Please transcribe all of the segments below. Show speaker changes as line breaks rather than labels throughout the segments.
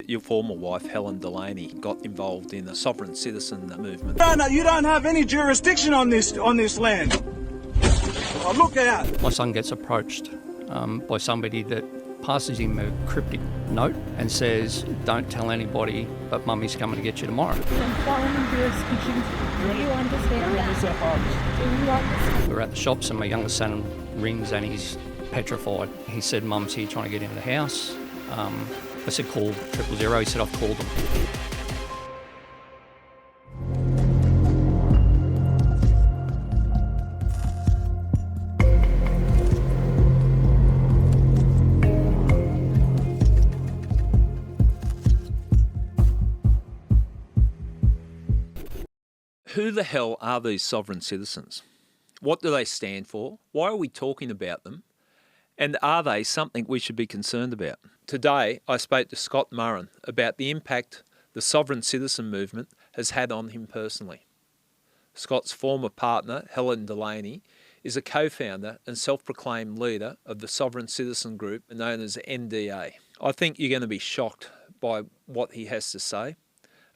your former wife, Helen Delaney, got involved in the sovereign citizen movement.
No, you don't have any jurisdiction on this land. Oh, look out.
My son gets approached by somebody that passes him a cryptic note and says, "Don't tell anybody, but Mummy's coming to get you tomorrow."
From foreign jurisdictions, do you understand that?
We're at the shops and my youngest son rings and he's petrified. He said, "Mum's here trying to get into the house." I said, "Call 000." He said, "I've called them."
Who the hell are these sovereign citizens? What do they stand for? Why are we talking about them? And are they something we should be concerned about? Today, I spoke to Scott Murrin about the impact the sovereign citizen movement has had on him personally. Scott's former partner, Helen Delaney, is a co-founder and self-proclaimed leader of the sovereign citizen group known as NDA. I think you're going to be shocked by what he has to say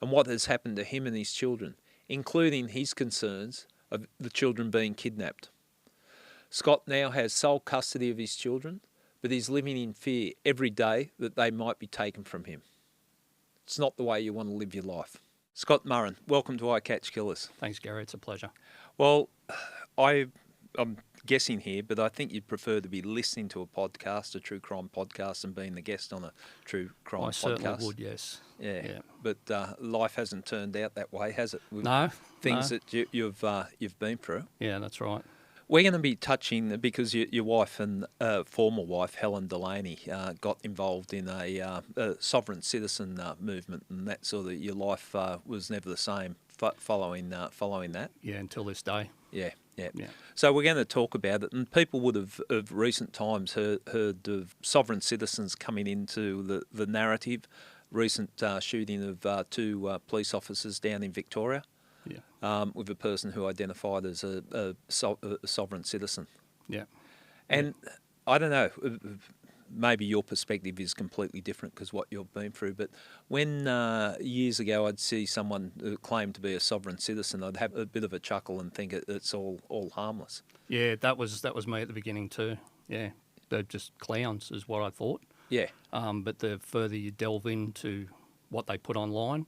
and what has happened to him and his children, including his concerns of the children being kidnapped. Scott now has sole custody of his children, but he's living in fear every day that they might be taken from him. It's not the way you want to live your life. Scott Murrin, welcome to I Catch Killers.
Thanks, Gary. It's a pleasure.
Well, I'm guessing here, but I think you'd prefer to be listening to a podcast, a true crime podcast, and being the guest on a true crime podcast.
I certainly would, yes.
Yeah. But life hasn't turned out that way, has it? With
No.
things that you've been through.
Yeah, that's right.
We're going to be touching, because your wife and former wife, Helen Delaney, got involved in a sovereign citizen movement, and that sort of, your life was never the same following that.
Yeah, until this day.
Yeah.
Yeah.
So we're going to talk about it, and people would have of recent times heard of sovereign citizens coming into the narrative. Recent shooting of two police officers down in Victoria.
Yeah.
With a person who identified as a sovereign citizen.
Yeah.
And I don't know, maybe your perspective is completely different because what you've been through, but when years ago I'd see someone who claimed to be a sovereign citizen, I'd have a bit of a chuckle and think it's all harmless.
Yeah, that was me at the beginning too. Yeah. They're just clowns is what I thought.
Yeah.
But the further you delve into what they put online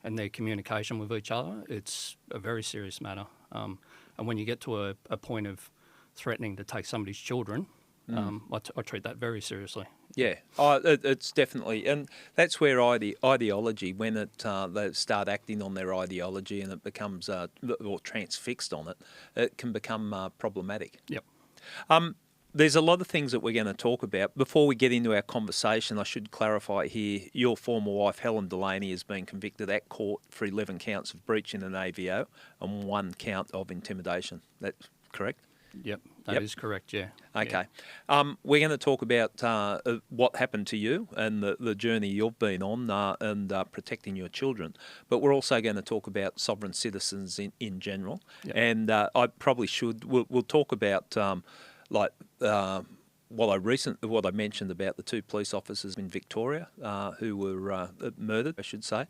and their communication with each other, it's a very serious matter. And when you get to a point of threatening to take somebody's children, I treat that very seriously.
Yeah, it's definitely, and that's where ideology, when they start acting on their ideology and it becomes, or transfixed on it, it can become problematic.
Yep.
There's a lot of things that we're going to talk about. Before we get into our conversation, I should clarify here, your former wife, Helen Delaney, has been convicted at court for 11 counts of breaching an AVO and 1 count of intimidation. That's correct?
Yep, that is correct, yeah.
Okay.
Yeah.
We're going to talk about what happened to you and the journey you've been on and protecting your children. But we're also going to talk about sovereign citizens in general. Yep. And I probably should, we'll talk about what I mentioned about the 2 police officers in Victoria who were murdered, I should say.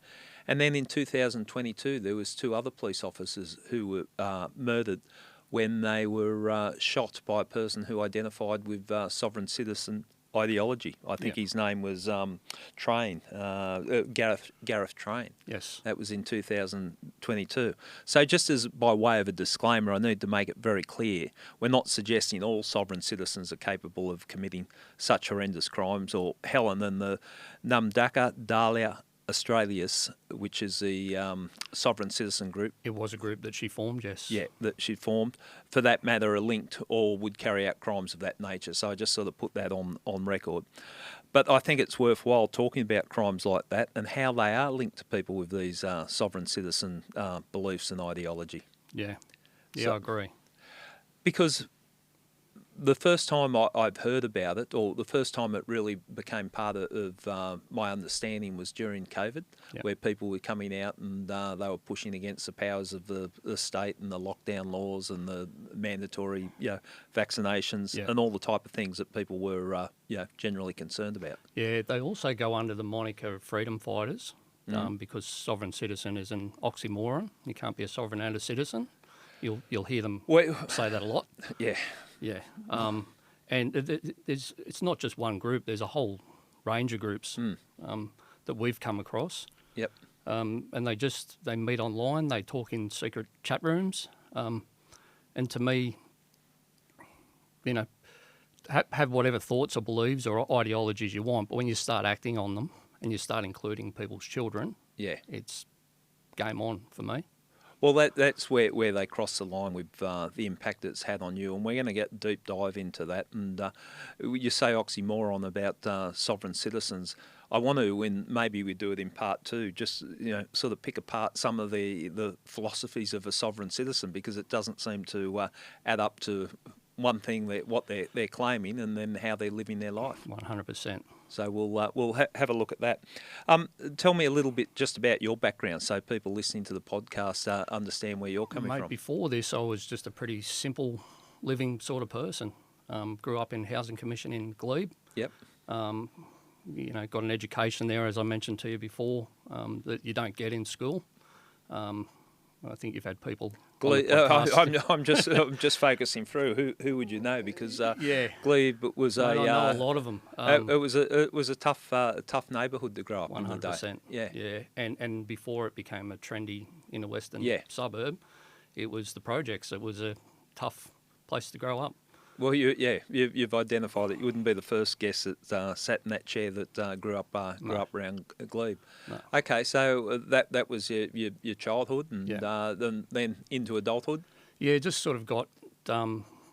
And then in 2022, there was 2 other police officers who were murdered when they were shot by a person who identified with sovereign citizen ideology. I think his name was Train, Gareth Train.
Yes.
That was in 2022. So just as by way of a disclaimer, I need to make it very clear, we're not suggesting all sovereign citizens are capable of committing such horrendous crimes, or Helen and the Namdaka Dahlia Australius, which is the sovereign citizen group.
It was a group that she formed, yes.
Yeah, that she formed. For that matter, are linked or would carry out crimes of that nature. So I just sort of put that on record. But I think it's worthwhile talking about crimes like that and how they are linked to people with these sovereign citizen beliefs and ideology.
Yeah,
So,
I agree.
Because the first time I've heard about it, or the first time it really became part of my understanding, was during COVID, where people were coming out and they were pushing against the powers of the state and the lockdown laws and the mandatory vaccinations and all the type of things that people were generally concerned about.
Yeah, they also go under the moniker of freedom fighters because sovereign citizen is an oxymoron. You can't be a sovereign and a citizen. You'll hear them say that a lot.
Yeah.
Yeah, and it's not just one group. There's a whole range of groups that we've come across.
Yep.
And they meet online. They talk in secret chat rooms. And to me, have whatever thoughts or beliefs or ideologies you want, but when you start acting on them and you start including people's children, it's game on for me.
Well, that's where they cross the line with the impact it's had on you, and we're going to get a deep dive into that. And you say oxymoron about sovereign citizens. I want to, and maybe we do it in part two, just sort of pick apart some of the philosophies of a sovereign citizen, because it doesn't seem to add up to one thing what they're claiming, and then how they're living their life.
100%.
So we'll have a look at that. Tell me a little bit just about your background, so people listening to the podcast understand where you're coming from.
Before this, I was just a pretty simple living sort of person. Grew up in Housing Commission in Glebe.
Yep.
Got an education there, as I mentioned to you before, that you don't get in school. I think you've had people.
I'm just focusing through. Who would you know? Because Glebe was
I know a lot of them.
It was a tough neighbourhood to grow up
100%,
in the day.
Yeah. And before it became a trendy in a western suburb, it was the projects. It was a tough place to grow up.
Well, you've identified it. You wouldn't be the first guest that sat in that chair that grew up around Glebe.
No.
Okay, so that was your childhood, and then into adulthood.
Yeah, just sort of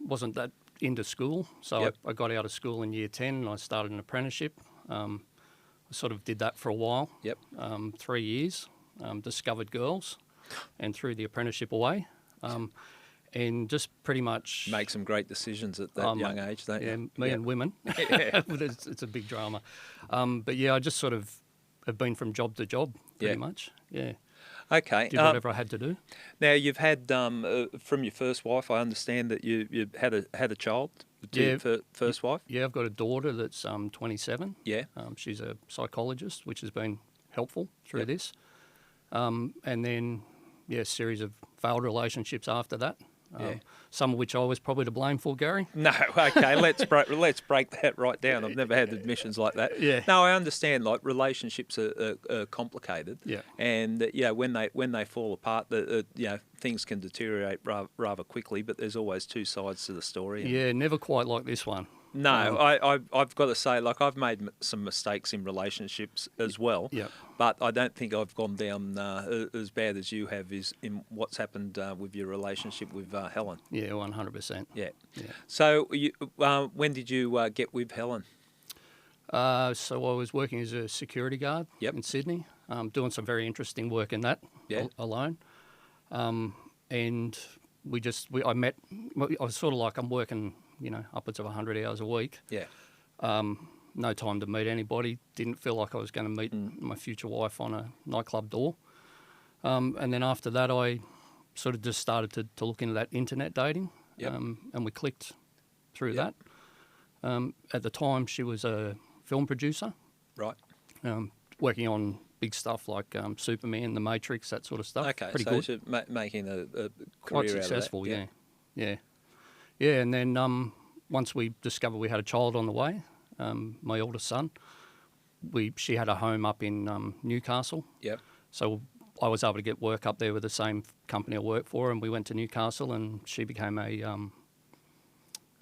wasn't that into school, so I got out of school in year 10 and I started an apprenticeship. I sort of did that for a while. 3 years. Discovered girls, and threw the apprenticeship away. And just pretty much
make some great decisions at that young age, don't you?
Me and women. It's a big drama. But I just sort of have been from job to job, pretty much. Yeah.
Okay.
Did whatever I had to do.
Now you've had from your first wife. I understand that you had a child. Your first wife.
Yeah, I've got a daughter that's 27.
Yeah.
She's a psychologist, which has been helpful through this. And then a series of failed relationships after that. Some of which I was probably to blame for, Gary.
No, okay, let's break that right down. I've never had admissions like that.
Yeah.
No, I understand. Like, relationships are complicated.
Yeah.
And when they fall apart, things can deteriorate rather quickly. But there's always two sides to the story.
Yeah, never quite like this one.
No, I've got to say, like, I've made some mistakes in relationships as well.
Yeah.
But I don't think I've gone down as bad as you have in what's happened with your relationship with Helen.
Yeah, 100%.
Yeah. So when did you get with Helen?
So I was working as a security guard in Sydney, doing some very interesting work in that alone. And I met, I was sort of like, I'm working, upwards of 100 hours a week.
Yeah.
No time to meet anybody. Didn't feel like I was going to meet my future wife on a nightclub door. And then after that, I sort of just started to look into that internet dating.
Yep.
And we clicked through that. At the time, she was a film producer.
Right.
Working on big stuff like Superman, The Matrix, that sort of stuff.
Okay,
pretty
so
good.
she's making a career
Quite successful,
out of that.
Yeah. And then once we discovered we had a child on the way, my oldest son, she had a home up in Newcastle.
Yep.
So I was able to get work up there with the same company I worked for, and we went to Newcastle, and she became I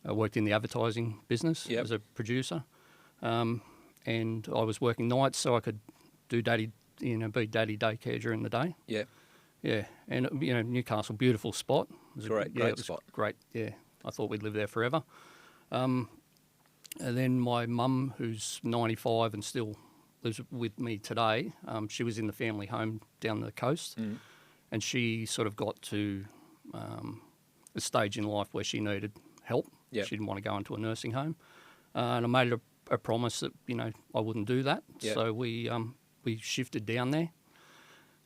worked in the advertising business as a producer, and I was working nights so I could do be daddy daycare during the day.
Yeah.
Yeah, and Newcastle, beautiful spot. It was
great spot.
Great, yeah. I thought we'd live there forever. And then my mum, who's 95 and still lives with me today, she was in the family home down the coast, and she sort of got to a stage in life where she needed help.
Yep.
She didn't want to go into a nursing home. And I made her a promise that, I wouldn't do that.
Yep.
So we shifted down there.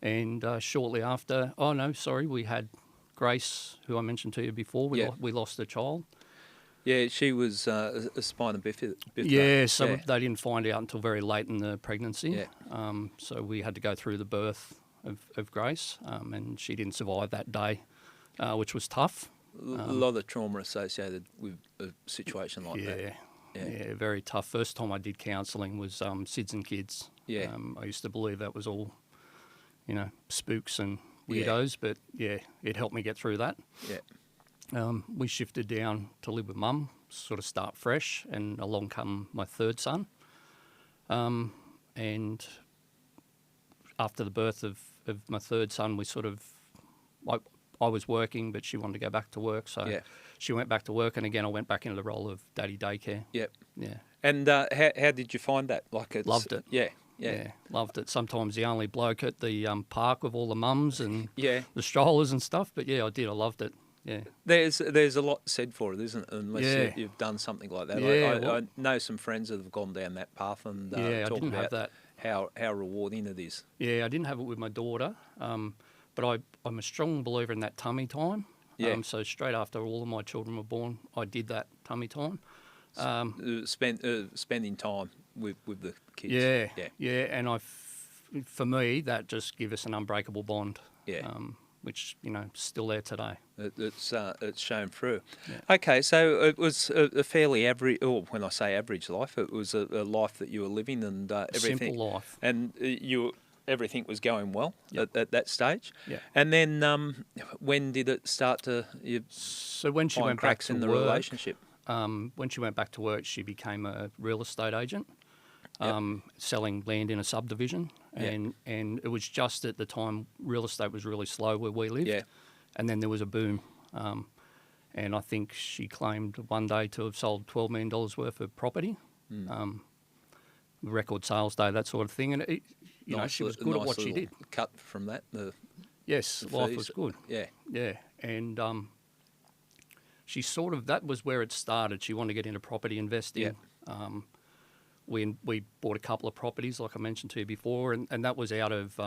And shortly after, we had Grace, who I mentioned to you before. We lost a child.
Yeah, she was a spina bifida.
Yeah, so they didn't find out until very late in the pregnancy.
Yeah.
So we had to go through the birth of Grace, and she didn't survive that day, which was tough.
A lot of trauma associated with a situation like that.
Yeah, very tough. First time I did counselling was SIDS and kids.
Yeah.
I used to believe that was all, spooks and weirdos, but it helped me get through that.
Yeah.
We shifted down to live with Mum, sort of start fresh, and along come my third son. And after the birth of my third son, we sort of, I was working, but she wanted to go back to work, so she went back to work, and again I went back into the role of daddy daycare.
Yep.
Yeah.
And how did you find that?
Loved it.
Yeah,
loved it. Sometimes the only bloke at the park with all the mums and
Yeah.
the strollers and stuff, but I did. I loved it. Yeah.
There's a lot said for it, isn't it? Unless you've done something like that. I know some friends that have gone down that path and
I
talk
didn't
about
have that.
how rewarding it is.
Yeah, I didn't have it with my daughter, but I'm a strong believer in that tummy time.
Yeah.
So straight after all of my children were born, I did that tummy time.
Spending time with the kids.
Yeah, and for me, that just gave us an unbreakable bond.
Yeah.
Which still there today.
It's shown through.
Yeah.
Okay, so it was a fairly average, or when I say average life, it was a life that you were living and everything.
Simple life.
And everything was going well at that stage.
Yeah.
And then when did it start to?
So when she
find
went back
cracks
to
in the
work,
relationship.
when she went back to work, she became a real estate agent. Selling land in a subdivision, and it was just at the time real estate was really slow where we lived, and then there was a boom, and I think she claimed one day to have sold $12 million worth of property, record sales day, that sort of thing, and she was good at what she did.
Cut from that,
yes, life was good.
Yeah,
and she sort of, that was where it started. She wanted to get into property investing. We bought a couple of properties, like I mentioned to you before, and that was out of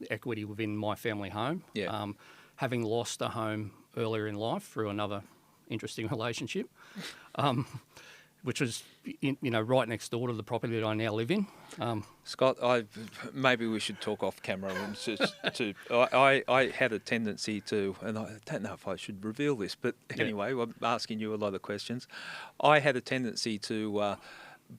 equity within my family home.
Yeah.
Having lost a home earlier in life through another interesting relationship, which was right next door to the property that I now live in.
Scott, maybe we should talk off camera. I had a tendency to, and I don't know if I should reveal this, but anyway, I'm asking you a lot of questions. I had a tendency to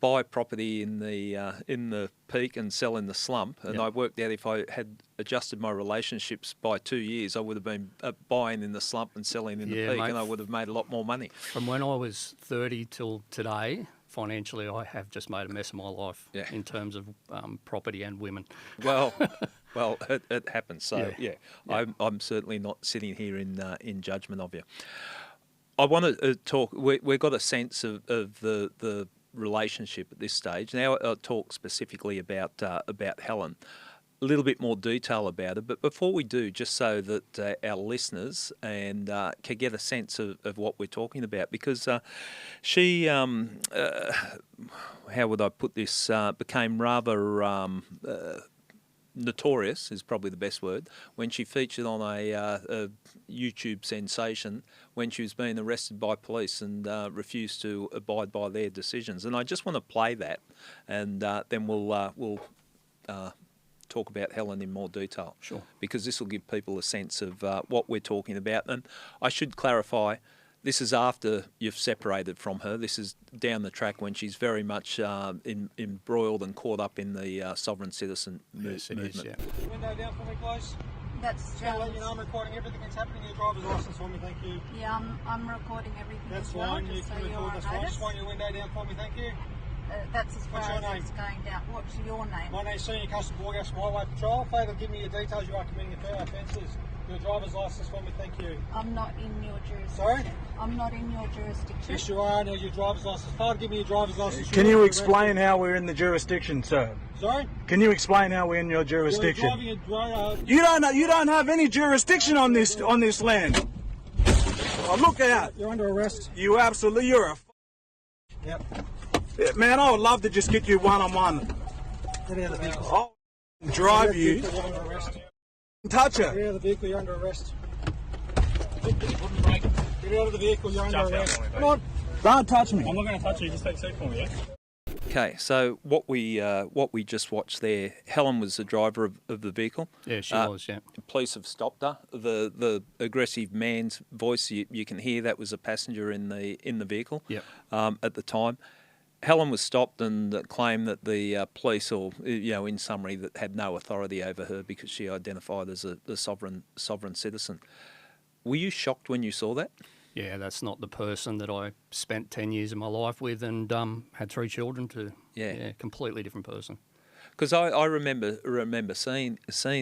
buy property in the peak and sell in the slump, and I worked out if I had adjusted my relationships by 2 years, I would have been buying in the slump and selling in the peak,
mate,
and I would have made a lot more money.
From when I was 30 till today, financially, I have just made a mess of my life in terms of property and women.
Well, it happens. So I'm certainly not sitting here in judgment of you. I want to talk. We've got a sense of the relationship at this stage. Now I'll talk specifically about Helen. A little bit more detail about it, but before we do, just so that our listeners can get a sense of what we're talking about, because she, how would I put this, became rather notorious, is probably the best word, when she featured on a YouTube sensation when she was being arrested by police and refused to abide by their decisions. And I just want to play that, and then we'll talk about Helen in more detail.
Sure.
Because this will give people a sense of what we're talking about. And I should clarify, this is after you've separated from her. This is down the track when she's very much embroiled and caught up in the sovereign citizen movement.
Is, yeah.
Window down for me, please.
That's
Just to let you know, I'm recording everything that's happening. Your driver's license for me, thank you.
Yeah, I'm recording everything
That's
as well,
fine, you
just so
can
you're
record
on
this one.
notice.
Just want your window down for me, thank you.
That's as far
What's your
as
name?
it's going down. What's your name?
My name's Senior Custom Borgas from Highway Patrol. Favour, give me your details. You are committing offences. Your driver's license for me, thank you.
I'm not in your jurisdiction.
Sorry?
I'm not in your jurisdiction.
Yes, you are. Your driver's license. Favour, give me your driver's license.
Can you explain how we're in the jurisdiction, sir?
Sorry?
Can you explain how we're in your jurisdiction?
You're driving
You don't have any jurisdiction on this land. Oh, look out.
You're under arrest.
You're a
Yep.
Yeah, man, I would love to just get you one-on-one.
Get out of the vehicle.
I'll drive you.
You're under arrest.
Touch
Get
her.
out of the vehicle, you're under arrest. Get out of the vehicle, you're under arrest. Come on.
Don't touch me.
I'm not going to touch you. Just take a seat for me, yeah?
Okay, so what we just watched there, Helen was the driver of the vehicle.
Yeah, she was, yeah.
Police have stopped her. The aggressive man's voice you can hear, that was a passenger in the vehicle.
Yep.
At the time, Helen was stopped and claimed that the police, or in summary, that had no authority over her because she identified as a sovereign citizen. Were you shocked when you saw that?
Yeah, that's not the person that I spent 10 years of my life with and had 3 children to. Yeah, completely different person.
Because I remember seeing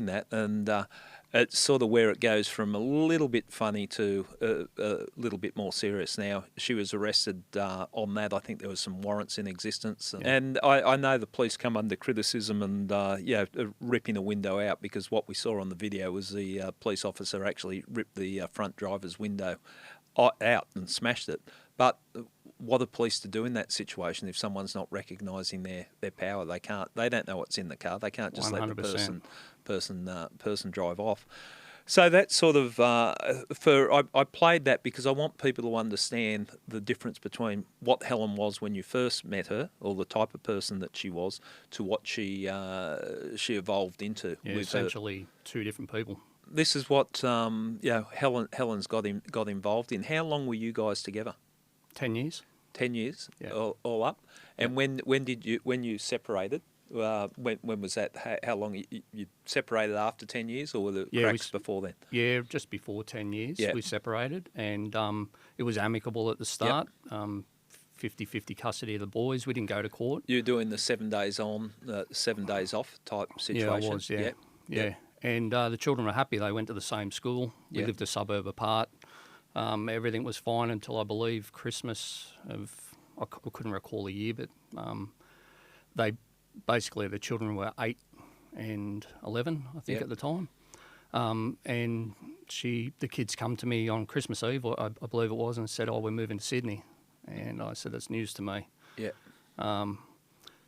that, and it's sort of where it goes from a little bit funny to a little bit more serious. Now, she was arrested on that. I think there was some warrants in existence.
Yeah.
And I know the police come under criticism and, ripping a window out, because what we saw on the video was the police officer actually ripped the front driver's window out and smashed it. But what are police to do in that situation if someone's not recognising their power? They don't know what's in the car. They can't just
100%.
let the person drive off. So that's sort of I played that because I want people to understand the difference between what Helen was when you first met her, or the type of person that she was, to what she evolved into.
Yeah,
with
essentially 2 different people.
This is what Helen's got involved in. How long were you guys together?
10 years.
10 years,
Yeah.
all up. And when you separated? When was that? How long you separated after 10 years, or were there cracks before then?
Yeah, just before 10 years
Yeah.
we separated, and it was amicable at the start. 50-50 custody of the boys. We didn't go to court.
You're doing the 7 days on, 7 days off type situation.
Yeah, I was. Yeah.
Yeah.
And the children were happy. They went to the same school. We
Yeah.
lived a suburb apart. Everything was fine until, I believe, Christmas of, I couldn't recall the year, but the children were 8 and 11, I think,
Yeah.
at the time. And the kids come to me on Christmas Eve, I believe it was, and said, "Oh, we're moving to Sydney." And I said, "That's news to me."
Yeah.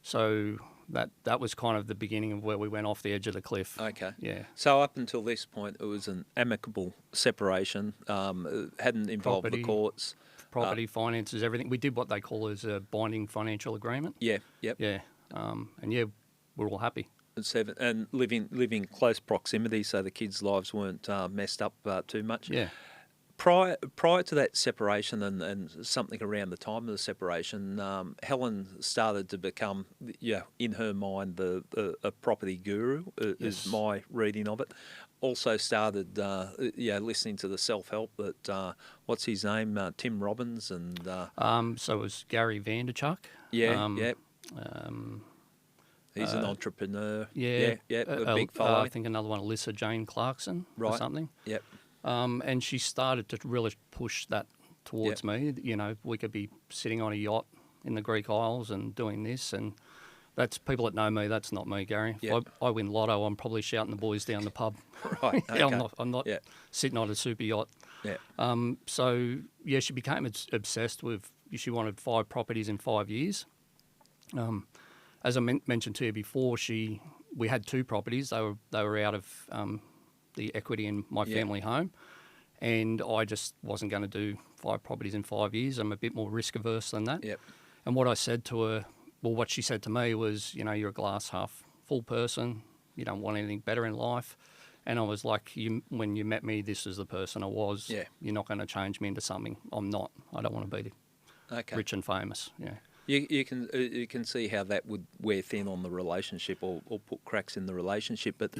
So that was kind of the beginning of where we went off the edge of the cliff.
Okay.
Yeah.
So up until this point, it was an amicable separation. It hadn't involved
Property.
the courts.
Property, finances, everything. We did what they call as a binding financial agreement.
Yeah. Yep.
Yeah. We're all happy.
And living close proximity, so the kids' lives weren't messed up too much.
Yeah.
Prior to that separation and something around the time of the separation, Helen started to become, in her mind, a property guru, is my reading of it. Also started, listening to the self-help that, what's his name, Tim Robbins and...
So it was Gary Vaynerchuk.
Yeah. He's an entrepreneur. A big following.
I think another one, Alyssa Jane Clarkson or something.
Yep.
And she started to really push that towards me. We could be sitting on a yacht in the Greek Isles and doing this, and that's people that know me. That's not me, Gary.
Yep.
If I win lotto, I'm probably shouting the boys down the pub.
Right. Okay.
I'm not sitting on a super yacht.
Yeah.
She became obsessed with. She wanted 5 properties in 5 years. As I mentioned to you before, we had 2 properties. They were out of the equity in my family home, and I just wasn't going to do 5 properties in 5 years. I'm a bit more risk averse than that.
Yep.
And what I said to her, what she said to me was, you're a glass half full person. You don't want anything better in life. And I was like, when you met me, this is the person I was.
Yeah.
You're not going to change me into something I'm not. I don't want to be rich and famous. Yeah.
You can see how that would wear thin on the relationship or put cracks in the relationship. But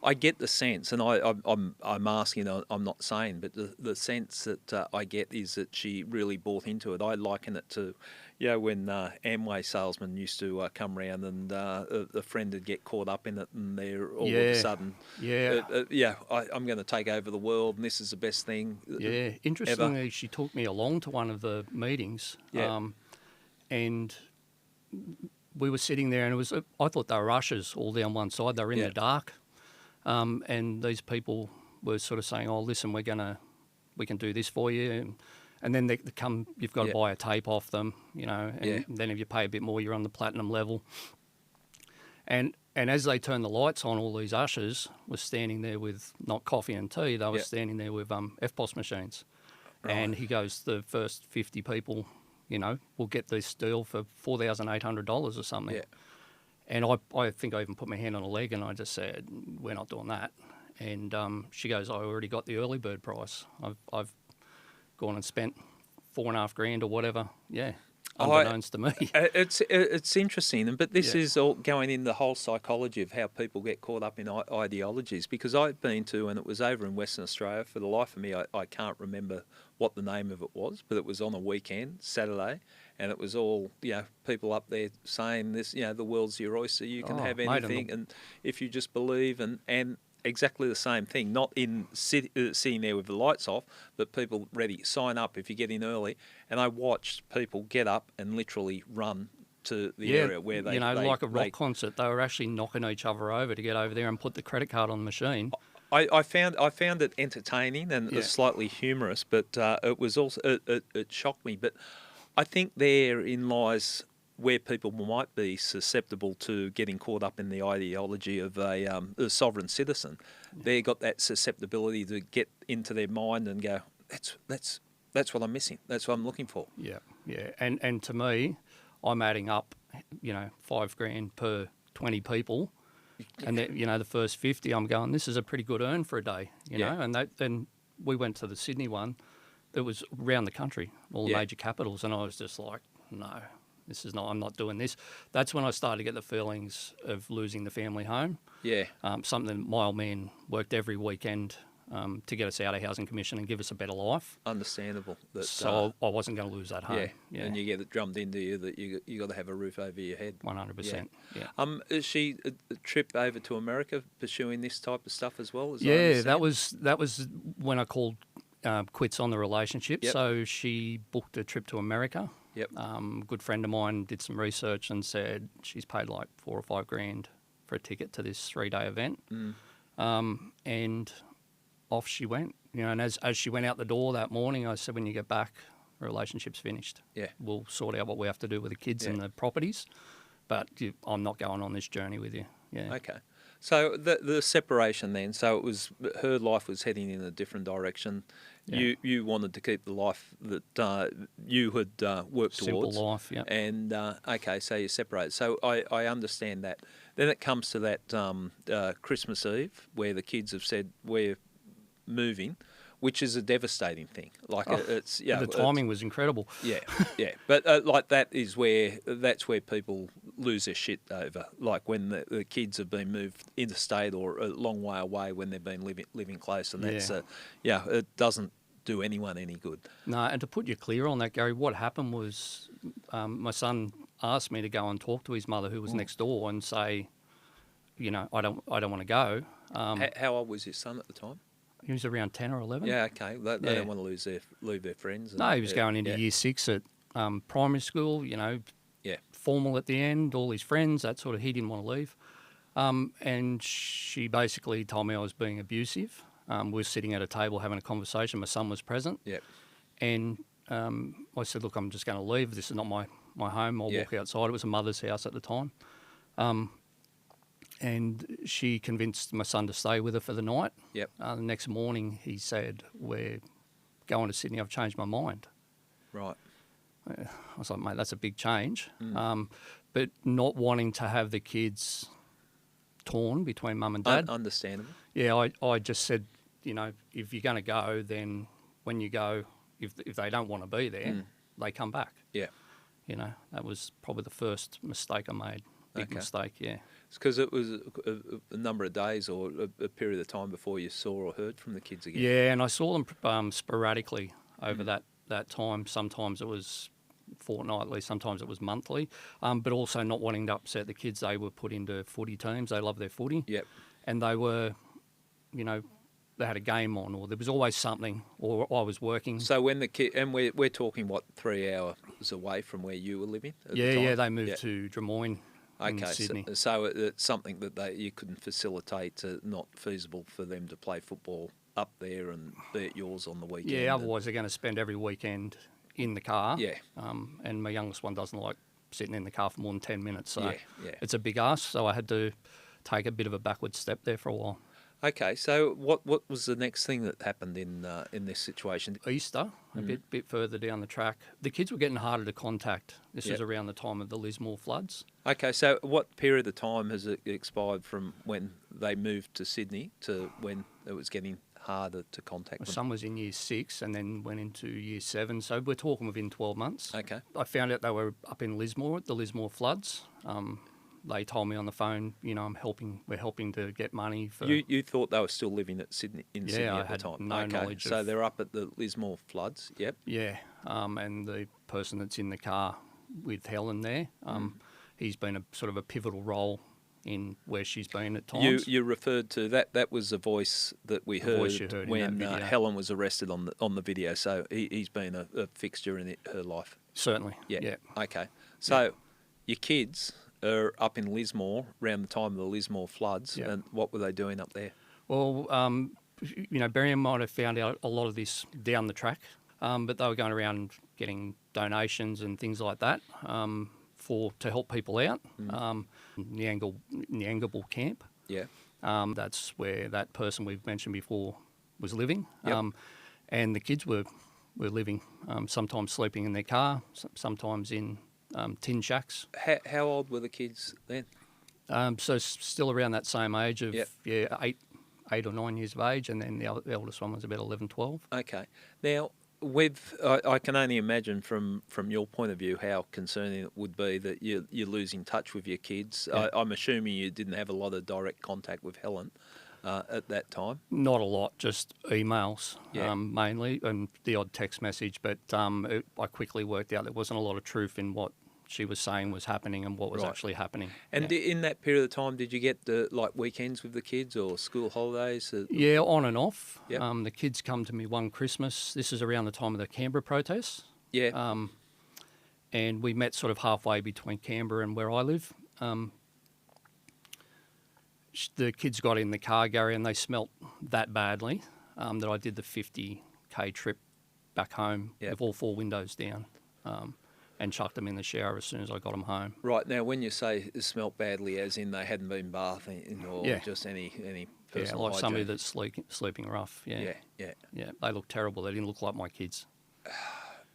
I get the sense, and I'm asking, I'm not saying, but the sense that I get is that she really bought into it. I liken it to, when Amway salesmen used to come round and a friend would get caught up in it, and they're all of a sudden, I'm going to take over the world, and this is the best thing.
Yeah, interestingly, she took me along to one of the meetings.
Yeah.
And we were sitting there, and I thought they were ushers all down one side. They were in the dark. And these people were sort of saying, "Oh, listen, we're going to we can do this for you. And then they come, you've got to buy a tape off them, you know, and then if you pay a bit more, you're on the platinum level. And as they turn the lights on, all these ushers were standing there with not coffee and tea, they were standing there with FPOS machines. Right. And he goes, the first 50 people, you know, will get this deal for $4,800 or something. Yeah. And I think I even put my hand on a leg and I just said, we're not doing that. And she goes, I already got the early bird price. I've gone and spent $4,500 or whatever. Yeah. Unbeknownst to me.
It's interesting, but this is all going in the whole psychology of how people get caught up in ideologies, because I've been to, and it was over in Western Australia, for the life of me, I can't remember what the name of it was, but it was on a weekend, Saturday, and it was all, you know, people up there saying this, you know, the world's your oyster, you can have anything, and if you just believe, and exactly the same thing, not in sitting there with the lights off, but people ready, sign up if you get in early. And I watched people get up and literally run to the area where they...
You know, like a rock concert, they were actually knocking each other over to get over there and put the credit card on the machine.
I found it entertaining and slightly humorous, but it was also it shocked me. But I think therein lies where people might be susceptible to getting caught up in the ideology of a sovereign citizen. They've got that susceptibility to get into their mind and go, that's what I'm missing. That's what I'm looking for.
Yeah. And to me, I'm adding up, you know, $5,000 per 20 people. And then, you know, the first 50, I'm going, this is a pretty good earn for a day, you know. And then we went to the Sydney one. It was around the country, all the major capitals, and I was just like, no. I'm not doing this. That's when I started to get the feelings of losing the family home. Yeah. Something my old man worked every weekend to get us out of Housing Commission and give us a better life.
Understandable.
So I wasn't going to lose that home.
Yeah. And you get it drummed into you that you got to have a roof over your head.
100%. Yeah.
Is she a trip over to America pursuing this type of stuff as well?
That was when I called quits on the relationship.
Yep.
So she booked a trip to America.
Yep.
Good friend of mine did some research and said she's paid like $4,000 or $5,000 for a ticket to this 3-day event. And off she went. You know, and as she went out the door that morning, I said, when you get back, the relationship's finished. Yeah. We'll sort out what we have to do with the kids and the properties, but I'm not going on this journey with you. Yeah.
Okay. So the separation then, so it was, her life was heading in a different direction. Yeah. You wanted to keep the life that you had worked towards.
Simple life, yeah.
And, okay, so you separate. So I understand that. Then it comes to that Christmas Eve where the kids have said, we're moving, which is a devastating thing. Like it's
the timing was incredible.
Yeah. But like that's where people lose their shit over. Like when the kids have been moved interstate or a long way away when they've been living close, and that's it doesn't do anyone any good. No,
and to put you clear on that, Gary, what happened was my son asked me to go and talk to his mother, who was next door, and say, you know, I don't want to go.
How old was your son at the time?
He was around 10 or 11.
Yeah, okay. They don't want to leave their friends.
No, he was going into year 6 at primary school, you know, formal at the end, all his friends, that sort of, he didn't want to leave. And she basically told me I was being abusive. We were sitting at a table having a conversation. My son was present. Yep. And I said, look, I'm just going to leave. This is not my home. I'll walk outside. It was a mother's house at the time. And she convinced my son to stay with her for the night. Yep. The next morning, he said, we're going to Sydney. I've changed my mind.
Right.
I was like, mate, that's a big change. But not wanting to have the kids torn between mum and dad.
Understandable.
Yeah, I just said, you know, if you're going to go, then when you go, if they don't want to be there, they come back. Yeah. You know, that was probably the first mistake I made. Big mistake, yeah.
It's because it was a number of days or a period of time before you saw or heard from the kids again.
Yeah, and I saw them sporadically over that time. Sometimes it was fortnightly, sometimes it was monthly, but also not wanting to upset the kids. They were put into footy teams. They love their footy. Yep. And they were, you know, they had a game on, or there was always something, or I was working.
So when the kid, and we're talking, what, 3 hours away from where you were living at the time?
Yeah, they moved to Drummoyne.
Okay, so it's something that you couldn't facilitate, not feasible for them to play football up there and be at yours on the weekend.
Yeah, otherwise they're going to spend every weekend in the car.
Yeah.
And my youngest one doesn't like sitting in the car for more than 10 minutes. So
Yeah.
it's a big ask. So I had to take a bit of a backward step there for a while.
Okay, so what was the next thing that happened in this situation?
Easter, a bit further down the track, the kids were getting harder to contact. This was around the time of the Lismore floods.
Okay, so what period of time has it expired from when they moved to Sydney to when it was getting harder to contact them?
Some was in year 6 and then went into year 7. So we're talking within 12 months.
Okay.
I found out they were up in Lismore at the Lismore floods. They told me on the phone, we're helping to get money for...
You thought they were still living at Sydney Sydney
I
at the
had
time?
no knowledge
so
of...
they're up at the Lismore floods, yep.
Yeah, and the person that's in the car with Helen there, he's been a sort of a pivotal role in where she's been at times.
You referred to that was the voice that we heard,
voice you heard
when
in that video.
Helen was arrested on the video, so he's been a fixture in her life.
Certainly, yeah.
Okay, so your kids are up in Lismore around the time of the Lismore floods, and what were they doing up there?
Well, Berrien might have found out a lot of this down the track, but they were going around getting donations and things like that to help people out. Nyangalbal camp.
Yeah.
That's where that person we've mentioned before was living.
Yep.
And the kids were living, sometimes sleeping in their car, sometimes in tin shacks.
How old were the kids then?
So still around that same age of 8 or 9 years of age, and then the eldest one was about 11, 12.
Okay. Now, I can only imagine from your point of view how concerning it would be that you're losing touch with your kids.
Yeah.
I'm assuming you didn't have a lot of direct contact with Helen at that time.
Not a lot, just emails mainly, and the odd text message. But I quickly worked out there wasn't a lot of truth in what she was saying was happening and what was actually happening.
And in that period of time, did you get weekends with the kids or school holidays?
Yeah, on and off.
Yep.
The kids come to me one Christmas. This is around the time of the Canberra protests.
Yeah.
And we met sort of halfway between Canberra and where I live. The kids got in the car, Gary, and they smelt that badly that I did the 50k trip back home with all 4 windows down. And chucked them in the shower as soon as I got them home.
Right, now when you say it smelt badly, as in they hadn't been bathing or just any personal
like
hygiene?
somebody that's sleeping rough. Yeah, they look terrible. They didn't look like my kids.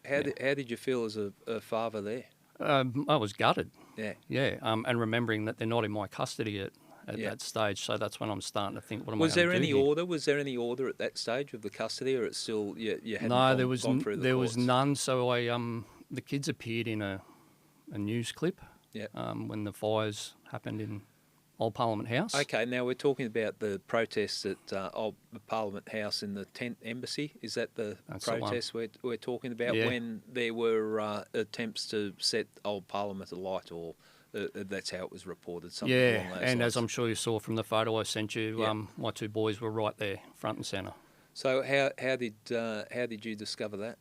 How did you feel as a father there?
I was gutted.
Yeah.
And remembering that they're not in my custody at that stage, so that's when I'm starting to think, what am I going to do?
Was there any order? Was there any order at that stage of the custody, or it's still you hadn't gone through the
there
courts?
was none. So the kids appeared in a news clip when the fires happened in Old Parliament House.
Okay, now we're talking about the protests at Old Parliament House in the Tent Embassy. Is that the protest we're talking about when there were attempts to set Old Parliament alight, or that's how it was reported? Something along those lines.
As I'm sure you saw from the photo I sent you, my 2 boys were right there, front and centre.
So how did you discover that?